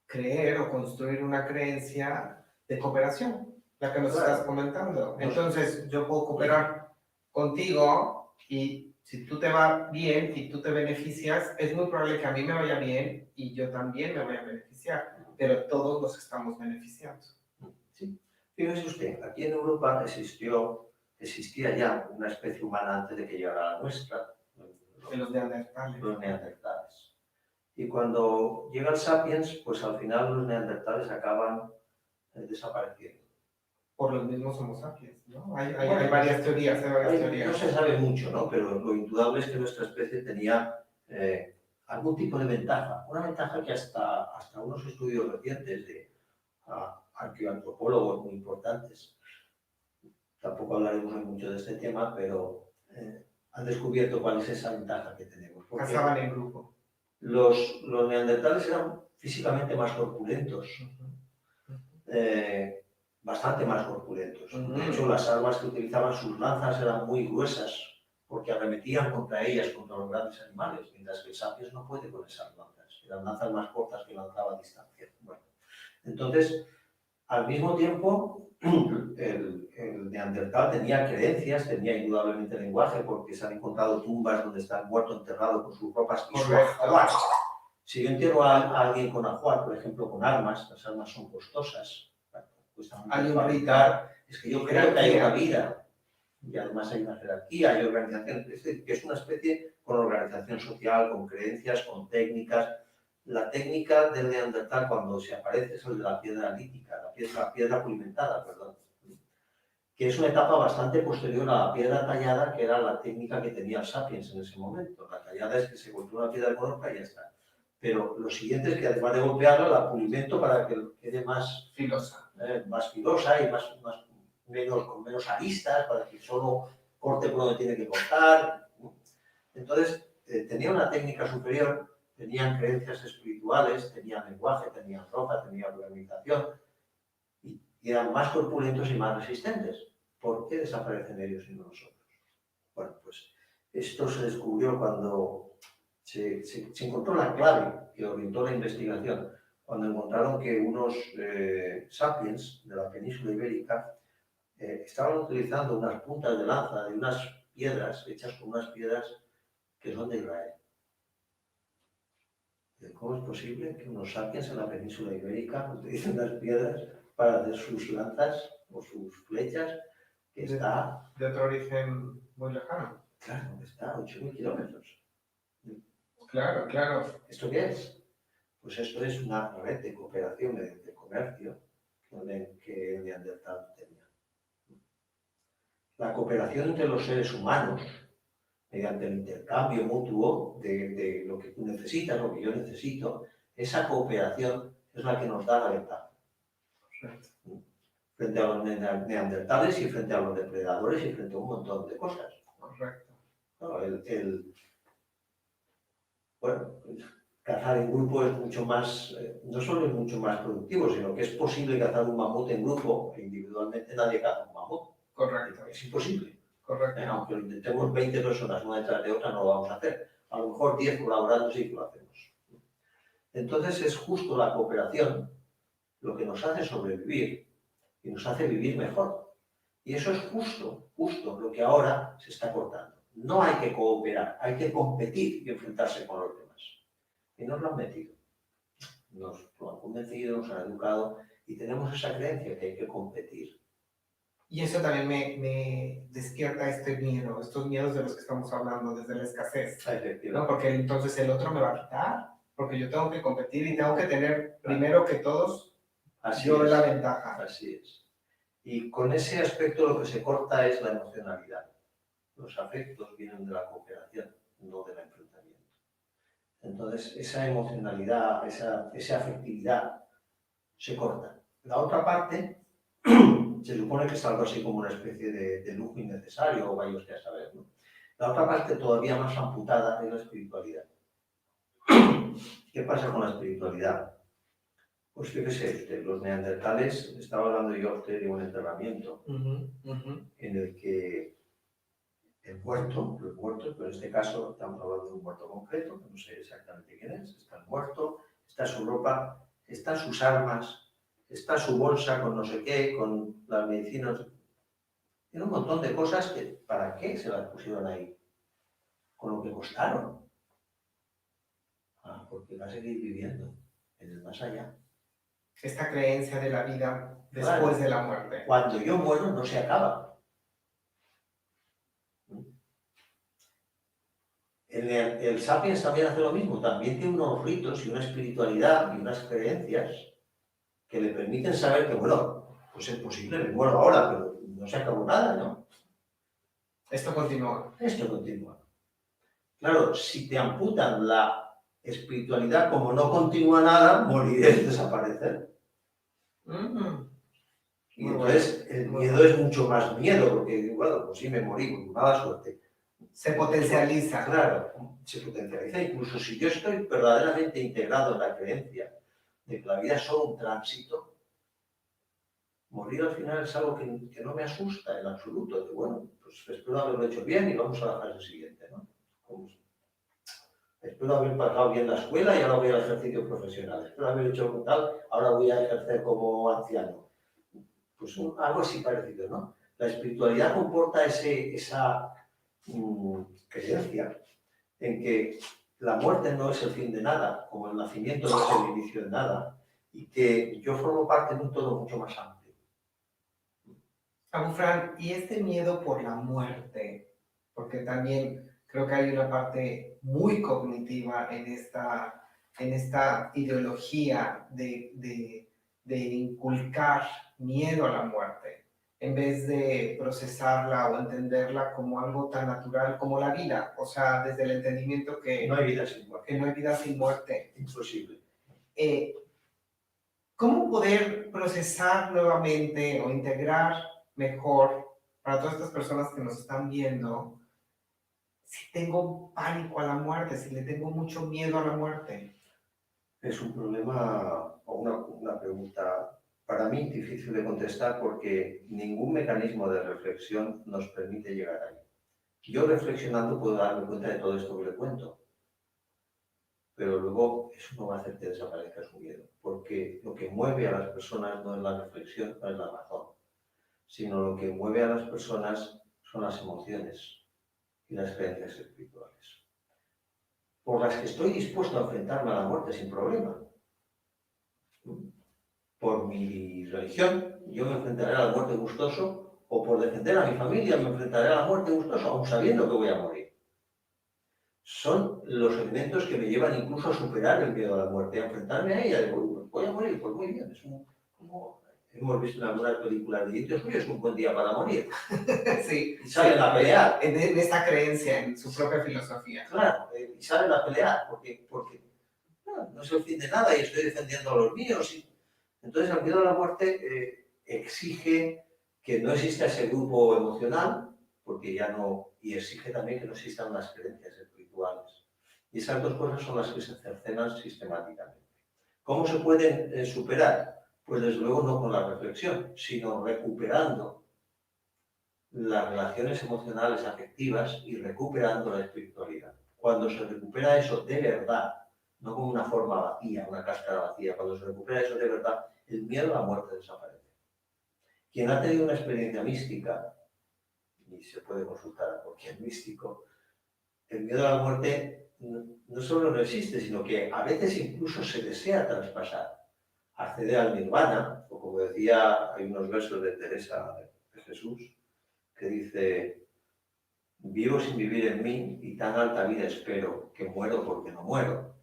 creer o construir una creencia de cooperación, la que nos estás comentando. Entonces, yo puedo cooperar contigo y si tú te va bien y tú te beneficias, es muy probable que a mí me vaya bien y yo también me voy a beneficiar, pero todos nos estamos beneficiando. Sí. Fíjese usted, aquí en Europa existía ya una especie humana antes de que llegara la nuestra. Los neandertales. Los neandertales. Y cuando llega el sapiens, pues al final los neandertales acaban desapareciendo. Por los mismos homo sapiens, ¿no? Hay varias teorías, No se sabe mucho, ¿no? Pero lo indudable es que nuestra especie tenía algún tipo de ventaja. Una ventaja que hasta unos estudios recientes de arqueoantropólogos muy importantes, tampoco hablaremos mucho de este tema, pero han descubierto cuál es esa ventaja que tenemos. Porque Cazaban en grupo. los neandertales eran físicamente más corpulentos, bastante más corpulentos. De hecho, las armas que utilizaban, sus lanzas, eran muy gruesas porque arremetían contra ellas, contra los grandes animales, mientras que el sapiens no puede con esas lanzas. Eran lanzas más cortas que lanzaba a distancia. Bueno, entonces, al mismo tiempo, el neandertal tenía creencias, tenía indudablemente lenguaje, porque se han encontrado tumbas donde está el muerto enterrado con sus ropas y su ajuar. Si yo entierro a alguien con ajuar, por ejemplo, con armas, las armas son costosas, cuesta mucho fabricar, es que yo creo que hay una vida, y además hay una jerarquía, hay organización, es decir, que es una especie con organización social, con creencias, con técnicas. La técnica del neandertal cuando se aparece es el de la piedra lítica, la piedra pulimentada, perdón, que es una etapa bastante posterior a la piedra tallada, que era la técnica que tenía el sapiens en ese momento. La tallada es que se golpea una piedra con otra y ya está. Pero lo siguiente es que además de golpearla, la pulimento para que quede más filosa, más filosa y con menos aristas, para que solo corte por donde tiene que cortar. Entonces, tenía una técnica superior, tenían creencias espirituales, tenían lenguaje, tenían ropa, tenían organización, y eran más corpulentos y más resistentes. ¿Por qué desaparecen ellos y no nosotros? Bueno, pues esto se descubrió cuando se encontró la clave que orientó la investigación, cuando encontraron que unos sapiens de la península ibérica estaban utilizando unas puntas de lanza de unas piedras, hechas con unas piedras que son de Israel. ¿Cómo es posible que unos sapiens en la península ibérica utilicen unas piedras para hacer sus lanzas o sus flechas, que está... De otro origen muy lejano. Claro, está a 8.000 kilómetros. Claro, claro. ¿Esto qué es? Pues esto es una red de cooperación, de comercio, que el neandertal tenía. La cooperación entre los seres humanos, mediante el intercambio mutuo de lo que tú necesitas, lo que yo necesito, esa cooperación es la que nos da la ventaja. Frente a los neandertales y frente a los depredadores y frente a un montón de cosas. Correcto. No, bueno, cazar en grupo es mucho más, no solo es mucho más productivo, sino que es posible cazar un mamut en grupo, e individualmente nadie caza un mamut. Correcto. Es imposible. Correcto. Aunque lo intentemos 20 personas una detrás de otra, no lo vamos a hacer. A lo mejor 10 colaborando sí que lo hacemos. Entonces es justo la cooperación lo que nos hace sobrevivir y nos hace vivir mejor. Y eso es justo lo que ahora se está cortando. No hay que cooperar, hay que competir y enfrentarse con los demás. Y nos lo han metido. Nos lo han convencido, nos han educado y tenemos esa creencia que hay que competir. Y eso también me despierta este miedo, estos miedos de los que estamos hablando desde la escasez. ¿No? Porque entonces el otro me va a quitar, porque yo tengo que competir y tengo que tener primero que todos yo la ventaja. Así es. Y con ese aspecto lo que se corta es la emocionalidad. Los afectos vienen de la cooperación, no del enfrentamiento. Entonces, esa emocionalidad, esa afectividad se corta. La otra parte se supone que es algo así como una especie de lujo innecesario, o vaya usted a saber, ¿no? La otra parte todavía más amputada es la espiritualidad. ¿Qué pasa con la espiritualidad? Pues fíjese usted, los neandertales, estaba hablando yo a usted de un enterramiento en el que el muerto, los muertos, pero en este caso estamos hablando de un muerto concreto, que no sé exactamente quién es, está el muerto, está su ropa, están sus armas, está su bolsa con no sé qué, con las medicinas, tiene un montón de cosas que, ¿para qué se las pusieron ahí? Con lo que costaron. Porque va a seguir viviendo en el más allá. Esta creencia de la vida después de la muerte. Cuando yo muero no se acaba. El Sapiens también hace lo mismo, también tiene unos ritos y una espiritualidad y unas creencias que le permiten saber que, bueno, pues es posible, me muero ahora, pero no se acabó nada, ¿no? Esto continúa. Esto continúa. Claro, si te amputan la espiritualidad, como no continúa nada, morirás, desaparecer. Y entonces el miedo es mucho más miedo, porque, bueno, pues sí me morí, con mala suerte. Se potencializa. Claro, se potencializa incluso si yo estoy verdaderamente integrado en la creencia de que la vida es solo un tránsito, morir al final es algo que no me asusta en absoluto. Que, bueno, pues espero haberlo hecho bien y vamos a la fase siguiente, ¿no? Como, espero haber pasado bien la escuela y ahora voy al ejercicio profesional. Espero haber hecho tal, ahora voy a ejercer como anciano. Pues algo así parecido, ¿no? La espiritualidad comporta esa creencia en que la muerte no es el fin de nada, como el nacimiento no es el inicio de nada, y que yo formo parte de un todo mucho más amplio. Fran, y este miedo por la muerte, porque también creo que hay una parte muy cognitiva en esta ideología de inculcar miedo a la muerte, en vez de procesarla o entenderla como algo tan natural como la vida, o sea, desde el entendimiento No hay vida sin muerte. que no hay vida sin muerte. Imposible. ¿Cómo poder procesar nuevamente o integrar mejor para todas estas personas que nos están viendo si tengo pánico a la muerte, si le tengo mucho miedo a la muerte? Es un problema o una pregunta para mí difícil de contestar porque ningún mecanismo de reflexión nos permite llegar ahí. Yo reflexionando puedo darme cuenta de todo esto que le cuento, pero luego eso no va a hacer que desaparezca su miedo, porque lo que mueve a las personas no es la reflexión, no es la razón, sino lo que mueve a las personas son las emociones y las creencias espirituales, por las que estoy dispuesto a enfrentarme a la muerte sin problema. Por mi religión, yo me enfrentaré a la muerte gustoso, o por defender a mi familia me enfrentaré a la muerte gustoso, aun sabiendo que voy a morir. Son los elementos que me llevan incluso a superar el miedo a la muerte, a enfrentarme a ella. Voy a morir, pues muy bien. Es como hemos visto en algunas películas de indios, es un buen día para morir. Sí. Y salen a pelear. En esta creencia, en su propia filosofía. Claro, y salen a pelear, porque no es el fin de nada y estoy defendiendo a los míos. Entonces, el miedo a la muerte exige que no exista ese grupo emocional, porque ya no, y exige también que no existan las creencias espirituales. Y esas dos cosas son las que se cercenan sistemáticamente. ¿Cómo se pueden superar? Pues desde luego no con la reflexión, sino recuperando las relaciones emocionales afectivas y recuperando la espiritualidad. Cuando se recupera eso de verdad, no como una forma vacía, una cáscara vacía, cuando se recupera eso de verdad, el miedo a la muerte desaparece. Quien ha tenido una experiencia mística, y se puede consultar a cualquier místico, el miedo a la muerte no solo no existe, sino que a veces incluso se desea traspasar, acceder al nirvana, o como decía, hay unos versos de Teresa de Jesús, que dice: vivo sin vivir en mí y tan alta vida espero que muero porque no muero.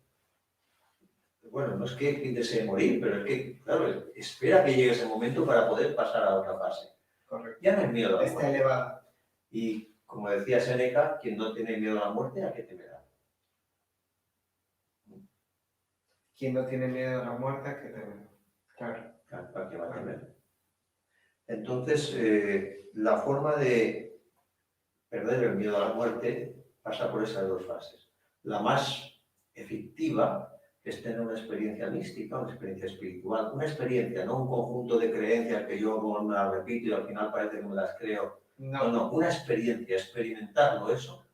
Bueno, no es que desee morir, pero es que, claro, espera que llegue ese momento para poder pasar a otra fase. Correcto. Ya no hay miedo a la Está muerte. elevada. Y como decía Séneca, quien no tiene miedo a la muerte, ¿a qué temerá? Quien no tiene miedo a la muerte, ¿a qué temerá? Claro. ¿A qué va a temer? Entonces, la forma de perder el miedo a la muerte pasa por esas dos fases. La más efectiva es tener una experiencia mística, una experiencia espiritual, una experiencia, no un conjunto de creencias que yo me las repito y al final parece que me las creo. No, una experiencia, experimentarlo eso.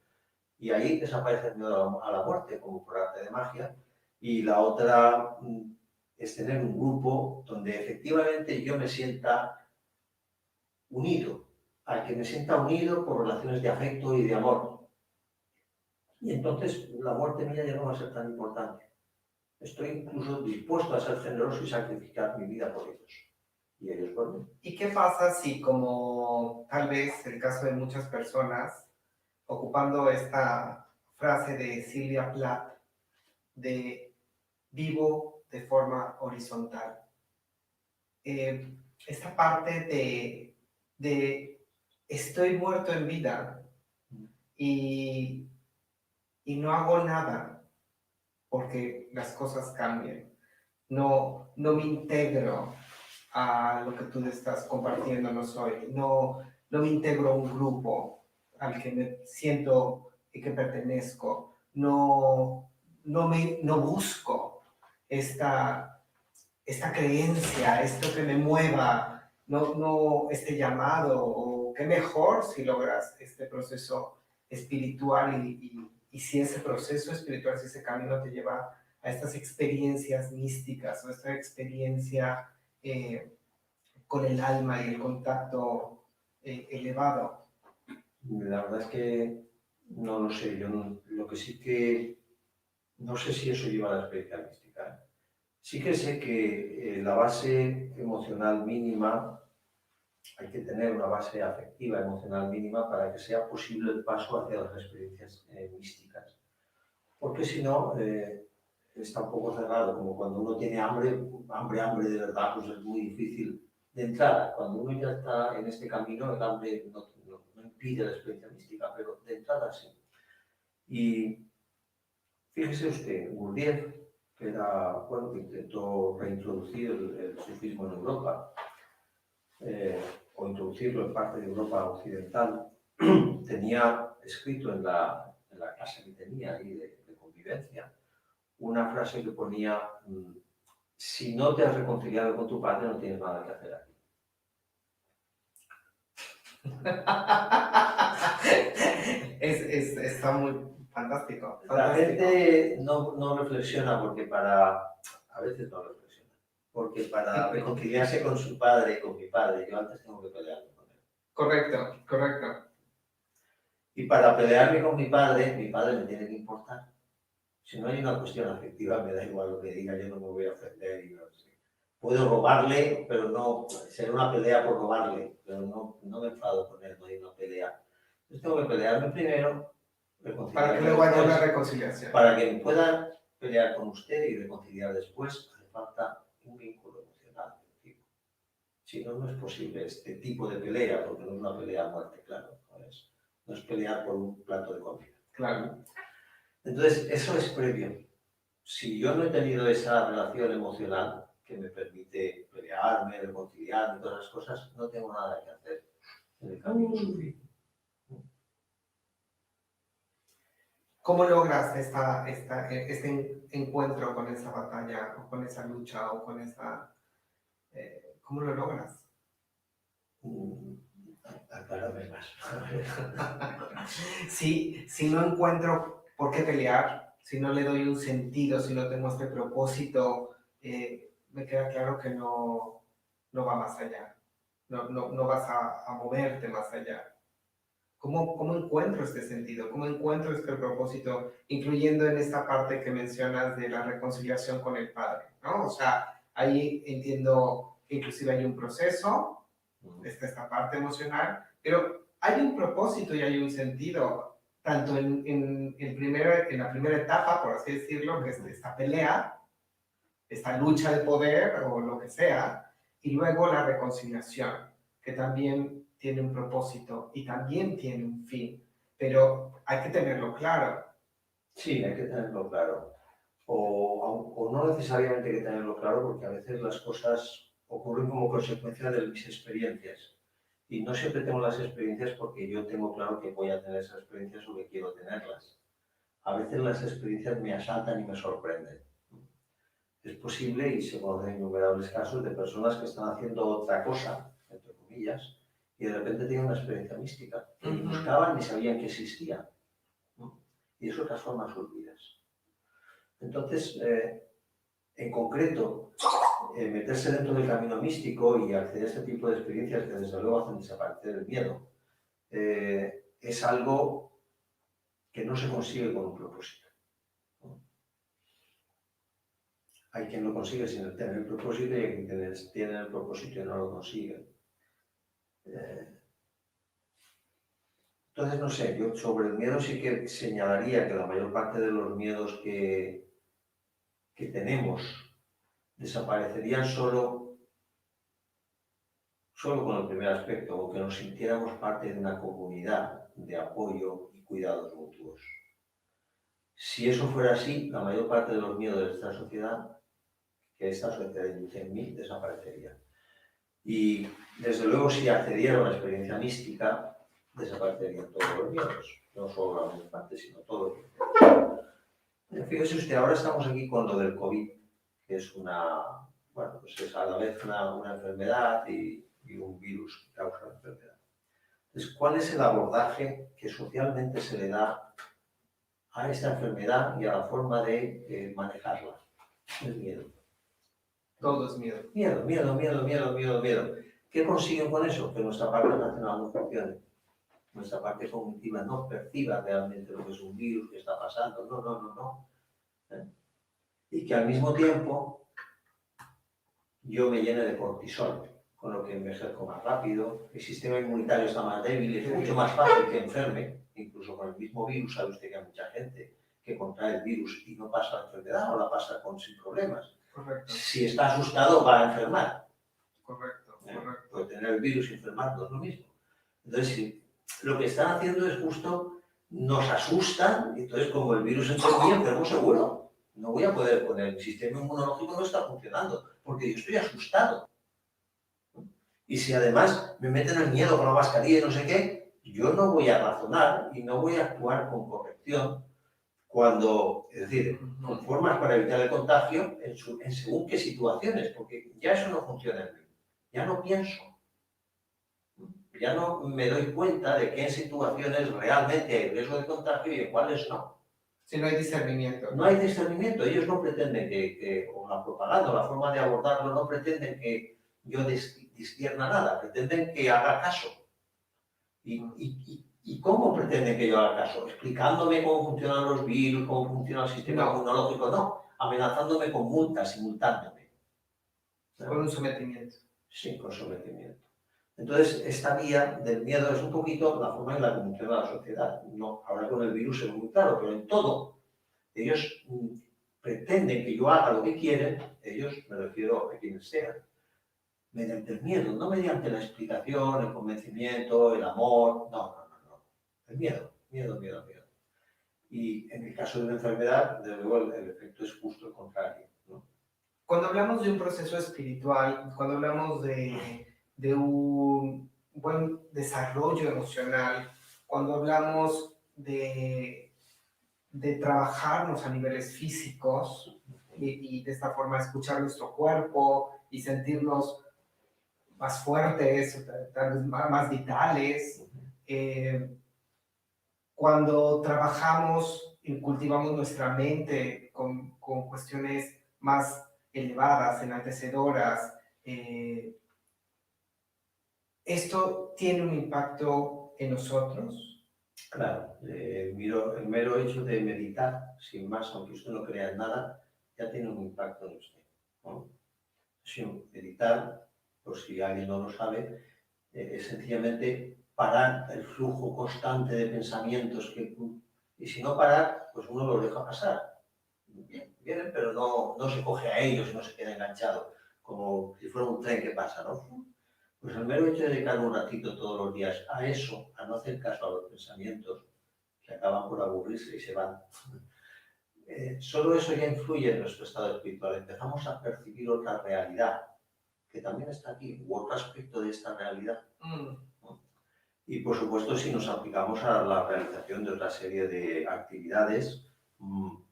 Y ahí desaparece el miedo a la muerte, como por arte de magia. Y la otra es tener un grupo donde efectivamente yo me sienta unido, al que me sienta unido por relaciones de afecto y de amor. Y entonces la muerte mía ya no va a ser tan importante. Estoy incluso dispuesto a ser generoso y sacrificar mi vida por ellos. Y ellos por mí. ¿Y qué pasa si, como tal vez el caso de muchas personas, ocupando esta frase de Silvia Plath, de vivo de forma horizontal, esta parte de estoy muerto en vida y no hago nada porque las cosas cambian, no me integro a lo que tú estás compartiendo, no me integro a un grupo, al que me siento y que pertenezco. No busco esta creencia, esto que me mueva, este llamado, o qué mejor si logras este proceso espiritual y si ese proceso espiritual, si ese camino te lleva a estas experiencias místicas o esta experiencia con el alma y el contacto elevado. La verdad es que no lo sé, lo que sí que no sé si eso lleva a la experiencia mística. Sí que sé que la base emocional mínima, hay que tener una base afectiva emocional mínima para que sea posible el paso hacia las experiencias místicas. Porque si no, está un poco cerrado, como cuando uno tiene hambre de verdad, pues es muy difícil de entrada. Cuando uno ya está en este camino, el hambre no impide la experiencia mística, pero de entrada sí. Y fíjese usted, Gurdjieff, que que intentó reintroducir el sufismo en Europa, o introducirlo en parte de Europa occidental, tenía escrito en la clase que tenía ahí de convivencia, una frase que ponía, si no te has reconciliado con tu padre, no tienes nada que hacer aquí. Está muy fantástico. La gente no reflexiona a veces no reflexiona, porque para reconciliarse con su padre, con mi padre, yo antes tengo que pelearme con él. Correcto, correcto. Y para pelearme con mi padre me tiene que importar. Si no hay una cuestión afectiva, me da igual lo que diga, yo no me voy a ofender. Y no sé. Puedo robarle, pero no, será una pelea por robarle, pero no me enfado con él, no hay una pelea. Entonces tengo que pelearme primero, para que luego haya una reconciliación. Para que pueda pelear con usted y reconciliar después, hace falta un vínculo emocional. Si no, no es posible este tipo de pelea, porque no es una pelea a muerte, claro. No es pelear por un plato de comida. Claro. Entonces, eso es previo. Si yo no he tenido esa relación emocional que me permite pelearme, reconciliarme, todas las cosas, no tengo nada que hacer en el camino sufrido. ¿Cómo logras este encuentro con esa batalla, o con esa lucha, o con esa... ¿cómo lo logras? Aclárame más. Si no encuentro por qué pelear, si no le doy un sentido, si no tengo este propósito, me queda claro que no va más allá. No vas a moverte más allá. ¿Cómo encuentro este sentido? ¿Cómo encuentro este propósito, incluyendo en esta parte que mencionas de la reconciliación con el Padre, ¿no? O sea, ahí entiendo que inclusive hay un proceso, esta parte emocional, pero hay un propósito y hay un sentido, tanto en la primera etapa, por así decirlo, que es esta pelea, esta lucha de poder o lo que sea, y luego la reconciliación, que también tiene un propósito y también tiene un fin, pero hay que tenerlo claro. Sí, hay que tenerlo claro. O no necesariamente hay que tenerlo claro, porque a veces las cosas ocurren como consecuencia de mis experiencias. Y no siempre tengo las experiencias porque yo tengo claro que voy a tener esas experiencias o que quiero tenerlas. A veces las experiencias me asaltan y me sorprenden. Es posible, y se conocen innumerables casos, de personas que están haciendo otra cosa, entre comillas, y de repente tienen una experiencia mística que ni buscaban ni sabían que existía. Y eso transforma sus vidas. Entonces, en concreto, meterse dentro del camino místico y acceder a este tipo de experiencias que desde luego hacen desaparecer el miedo, es algo que no se consigue con un propósito. Hay quien lo consigue sin tener el propósito y hay quienes tienen el propósito y no lo consiguen. Entonces, no sé, yo sobre el miedo sí que señalaría que la mayor parte de los miedos que tenemos desaparecerían solo con el primer aspecto, o que nos sintiéramos parte de una comunidad de apoyo y cuidados mutuos. Si eso fuera así, la mayor parte de los miedos de esta sociedad, que esta sociedad induce en mí, desaparecería. Y desde luego, si accediera a una experiencia mística, desaparecerían todos los miedos, no solo la mayor parte, sino todos. Fíjese usted, ahora estamos aquí con lo del COVID, que es pues es a la vez una enfermedad y un virus que causa la enfermedad. Entonces, ¿cuál es el abordaje que socialmente se le da a esta enfermedad y a la forma de manejarla? El miedo. Todo es miedo. Miedo. ¿Qué consiguen con eso? Que nuestra parte racional no funcione. Nuestra parte cognitiva no perciba realmente lo que es un virus, que está pasando. No. Y que al mismo tiempo yo me llene de cortisol, con lo que envejezco más rápido, el sistema inmunitario está más débil, es mucho más fácil que enferme, incluso con el mismo virus. Sabe usted que hay mucha gente que contrae el virus y no pasa la enfermedad o la pasa sin problemas. Correcto. Si está asustado va a enfermar. Correcto. Puede tener el virus y enfermar, no es lo mismo. Entonces, sí, lo que están haciendo es justo, nos asustan, y entonces como el virus entra muy enfermo seguro, no voy a poder poner, mi sistema inmunológico no está funcionando, porque yo estoy asustado. Y si además me meten el miedo con la mascarilla y no sé qué, yo no voy a razonar y no voy a actuar con corrección cuando, es decir, con formas para evitar el contagio en según qué situaciones, porque ya eso no funciona en mí. Ya no pienso. Ya no me doy cuenta de qué situaciones realmente hay riesgo de contagio y en cuáles no. Si no hay discernimiento. No hay discernimiento. Ellos no pretenden o la propaganda, o la forma de abordarlo, no pretenden que yo discierna nada, pretenden que haga caso. ¿Y cómo pretenden que yo haga caso? Explicándome cómo funcionan los virus, cómo funciona el sistema inmunológico, no. Amenazándome con multas y multándome. Con un sometimiento. Sí, con sometimiento. Entonces, esta vía del miedo es un poquito la forma en la que funciona la sociedad. No, ahora con el virus es muy claro, pero en todo, ellos pretenden que yo haga lo que quieren, ellos, me refiero a quienes sean, mediante el miedo, no mediante la explicación, el convencimiento, el amor, no. El miedo. Y en el caso de una enfermedad, desde luego, el efecto es justo el contrario, ¿no? Cuando hablamos de un proceso espiritual, cuando hablamos de un buen desarrollo emocional, cuando hablamos de trabajarnos a niveles físicos y de esta forma escuchar nuestro cuerpo y sentirnos más fuertes, tal vez más vitales, cuando trabajamos y cultivamos nuestra mente con cuestiones más elevadas, enaltecedoras, ¿esto tiene un impacto en nosotros? Claro, el mero hecho de meditar, sin más, aunque usted no crea en nada, ya tiene un impacto en usted, ¿no? Si meditar, por si alguien no lo sabe, es sencillamente parar el flujo constante de pensamientos y si no parar, pues uno los deja pasar. Vienen, pero no se coge a ellos y no se queda enganchado, como si fuera un tren que pasa, ¿no? Pues el mero hecho de dedicar un ratito todos los días a eso, a no hacer caso a los pensamientos, que acaban por aburrirse y se van, solo eso ya influye en nuestro estado espiritual. Empezamos a percibir otra realidad, que también está aquí, u otro aspecto de esta realidad. ¿No? Y por supuesto, si nos aplicamos a la realización de otra serie de actividades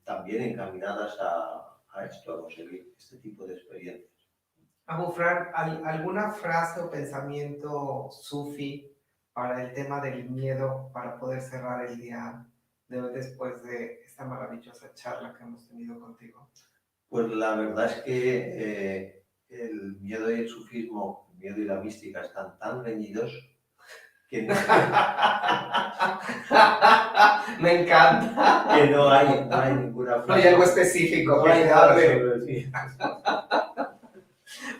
también encaminadas a esto, a conseguir este tipo de experiencias. Abu Fran, ¿alguna frase o pensamiento sufi para el tema del miedo, para poder cerrar el día de hoy después de esta maravillosa charla que hemos tenido contigo? Pues la verdad es que el miedo y el sufismo, el miedo y la mística están tan reñidos que no, me encanta. Que no hay ninguna frase. No hay algo específico. No hay nada sobre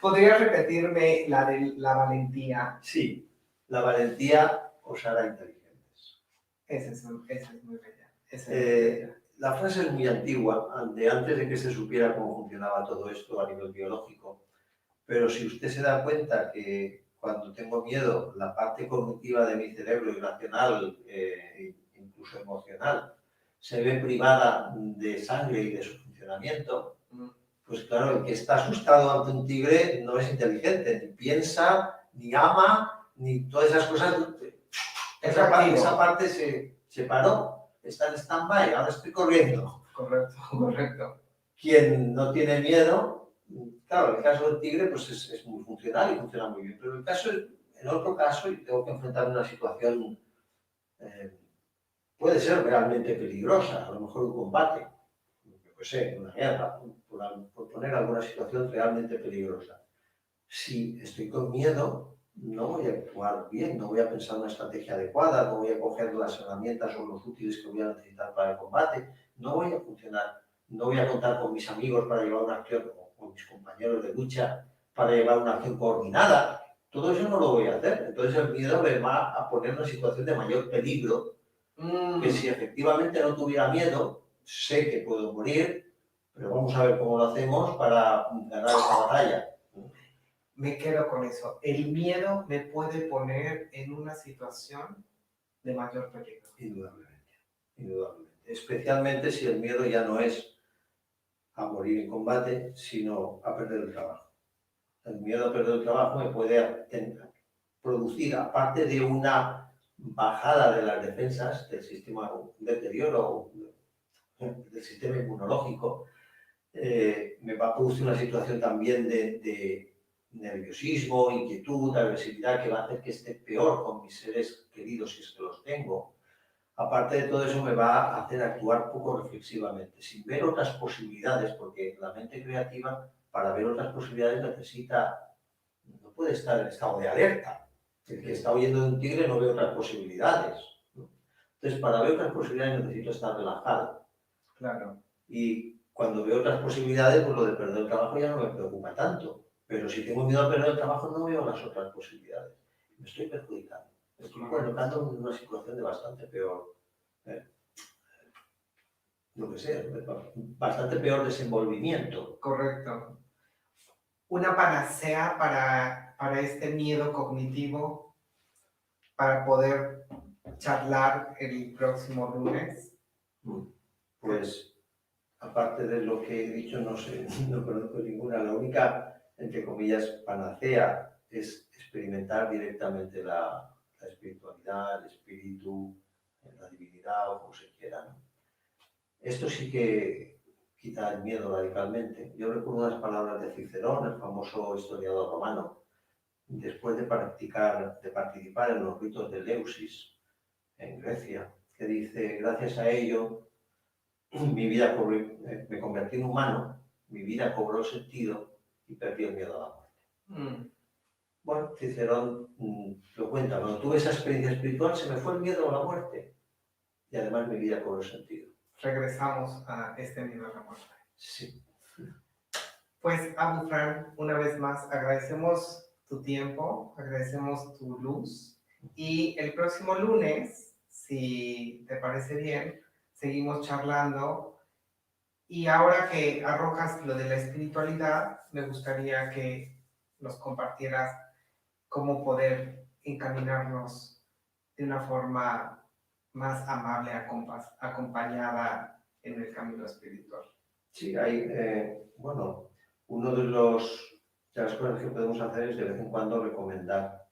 ¿Podrías repetirme la de la valentía? Sí, la valentía os hará inteligentes. Esa es muy bella. La frase es muy antigua, de antes de que se supiera cómo funcionaba todo esto a nivel biológico, pero si usted se da cuenta que cuando tengo miedo, la parte cognitiva de mi cerebro, irracional, incluso emocional, se ve privada de sangre y de su funcionamiento, pues claro, el que está asustado ante un tigre no es inteligente, ni piensa, ni ama, ni todas esas cosas. Es reactivo. Esa parte se paró, está en stand-by, ahora estoy corriendo. Correcto, correcto. Quien no tiene miedo, claro, el caso del tigre pues es muy funcional y funciona muy bien, pero en otro caso, y tengo que enfrentar una situación, puede ser realmente peligrosa, a lo mejor un combate, yo qué sé, una guerra, por poner alguna situación realmente peligrosa. Si estoy con miedo, no voy a actuar bien, no voy a pensar una estrategia adecuada, no voy a coger las herramientas o los útiles que voy a necesitar para el combate, no voy a funcionar, no voy a contar con mis amigos para llevar una acción, o con mis compañeros de lucha para llevar una acción coordinada. Todo eso no lo voy a hacer. Entonces el miedo me va a poner en una situación de mayor peligro, que si efectivamente no tuviera miedo, sé que puedo morir, pero vamos a ver cómo lo hacemos para ganar esa batalla. Me quedo con eso. El miedo me puede poner en una situación de mayor peligro. Indudablemente, indudablemente. Especialmente si el miedo ya no es a morir en combate, sino a perder el trabajo. El miedo a perder el trabajo me puede producir, aparte de una bajada de las defensas del sistema, un deterioro del sistema inmunológico, me va a producir una situación también de nerviosismo, inquietud, agresividad, que va a hacer que esté peor con mis seres queridos si es que los tengo. Aparte de todo eso, me va a hacer actuar poco reflexivamente, sin ver otras posibilidades, porque la mente creativa, para ver otras posibilidades, no puede estar en estado de alerta. El que está huyendo de un tigre no ve otras posibilidades, ¿no? Entonces, para ver otras posibilidades necesito estar relajado. Claro. Y cuando veo otras posibilidades, pues lo de perder el trabajo ya no me preocupa tanto. Pero si tengo miedo a perder el trabajo, no veo las otras posibilidades. Me estoy perjudicando. Me estoy colocando en una situación de bastante peor, lo que sea, bastante peor desenvolvimiento. Correcto. Una panacea para este miedo cognitivo, para poder charlar el próximo lunes. Pues, aparte de lo que he dicho, no sé, no conozco ninguna. La única, entre comillas, panacea es experimentar directamente la espiritualidad, el espíritu, la divinidad o como se quiera, ¿no? Esto sí que quita el miedo radicalmente. Yo recuerdo unas palabras de Cicerón, el famoso historiador romano, después de participar en los ritos de Eleusis en Grecia, que dice: gracias a ello mi vida me convertí en humano, mi vida cobró sentido y perdí el miedo a la muerte. Bueno, Cicerón lo cuenta: cuando tuve esa experiencia espiritual se me fue el miedo a la muerte y además mi vida cobró sentido. Regresamos a este miedo a la muerte. Sí. Pues, Abu Fran, una vez más agradecemos tu tiempo, agradecemos tu luz, y el próximo lunes, si te parece bien, seguimos charlando. Y ahora que arrojas lo de la espiritualidad, me gustaría que nos compartieras cómo poder encaminarnos de una forma más amable, acompañada en el camino espiritual. Sí, hay, bueno, uno de las cosas que podemos hacer es de vez en cuando recomendar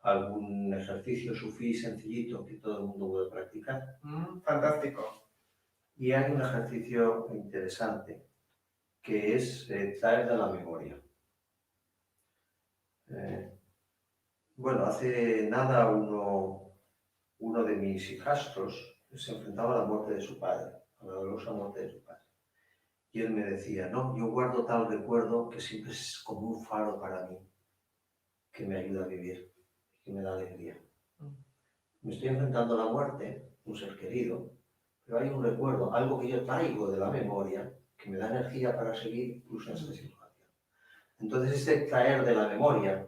algún ejercicio sufí sencillito que todo el mundo puede practicar. Fantástico. Y hay un ejercicio interesante que es traer de la memoria. Bueno, hace nada uno de mis hijastros se enfrentaba a la muerte de su padre, a la dolorosa muerte de su padre. Y él me decía: no, yo guardo tal recuerdo que siempre es como un faro para mí, que me ayuda a vivir, que me da alegría. Me estoy enfrentando a la muerte, un ser querido, pero hay un recuerdo, algo que yo traigo de la memoria, que me da energía para seguir incluso en esta situación. Entonces, este traer de la memoria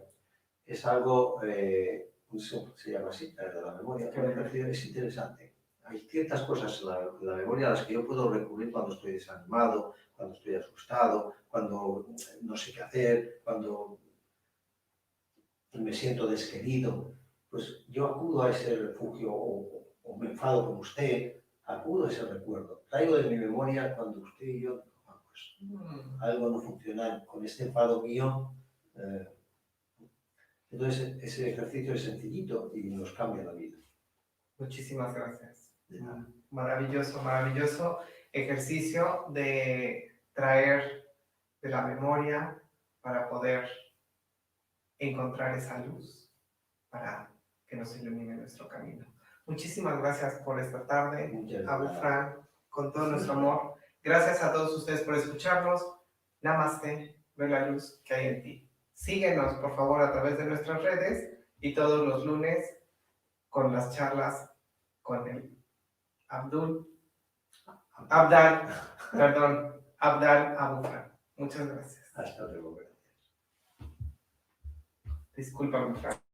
es algo, se llama así, traer de la memoria, es interesante. Hay ciertas cosas en la memoria a las que yo puedo recurrir cuando estoy desanimado, cuando estoy asustado, cuando no sé qué hacer, cuando me siento desquerido. Pues yo acudo a ese refugio, o me enfado con usted, acudo a ese recuerdo. Traigo de mi memoria cuando usted y yo, pues, algo no funciona con este enfado mío. Entonces ese ejercicio es sencillito y nos cambia la vida. Muchísimas gracias. De nada. Maravilloso, maravilloso ejercicio de traer de la memoria para poder encontrar esa luz, para que nos ilumine nuestro camino. Muchísimas gracias por esta tarde, Muchas Abu gracias. Fran, con todo nuestro amor. Gracias a todos ustedes por escucharnos. Namaste, ve la luz que hay en ti. Síguenos, por favor, a través de nuestras redes y todos los lunes con las charlas con el Abdal Abu Fran. Muchas gracias. Hasta luego. Discúlpame, Fran.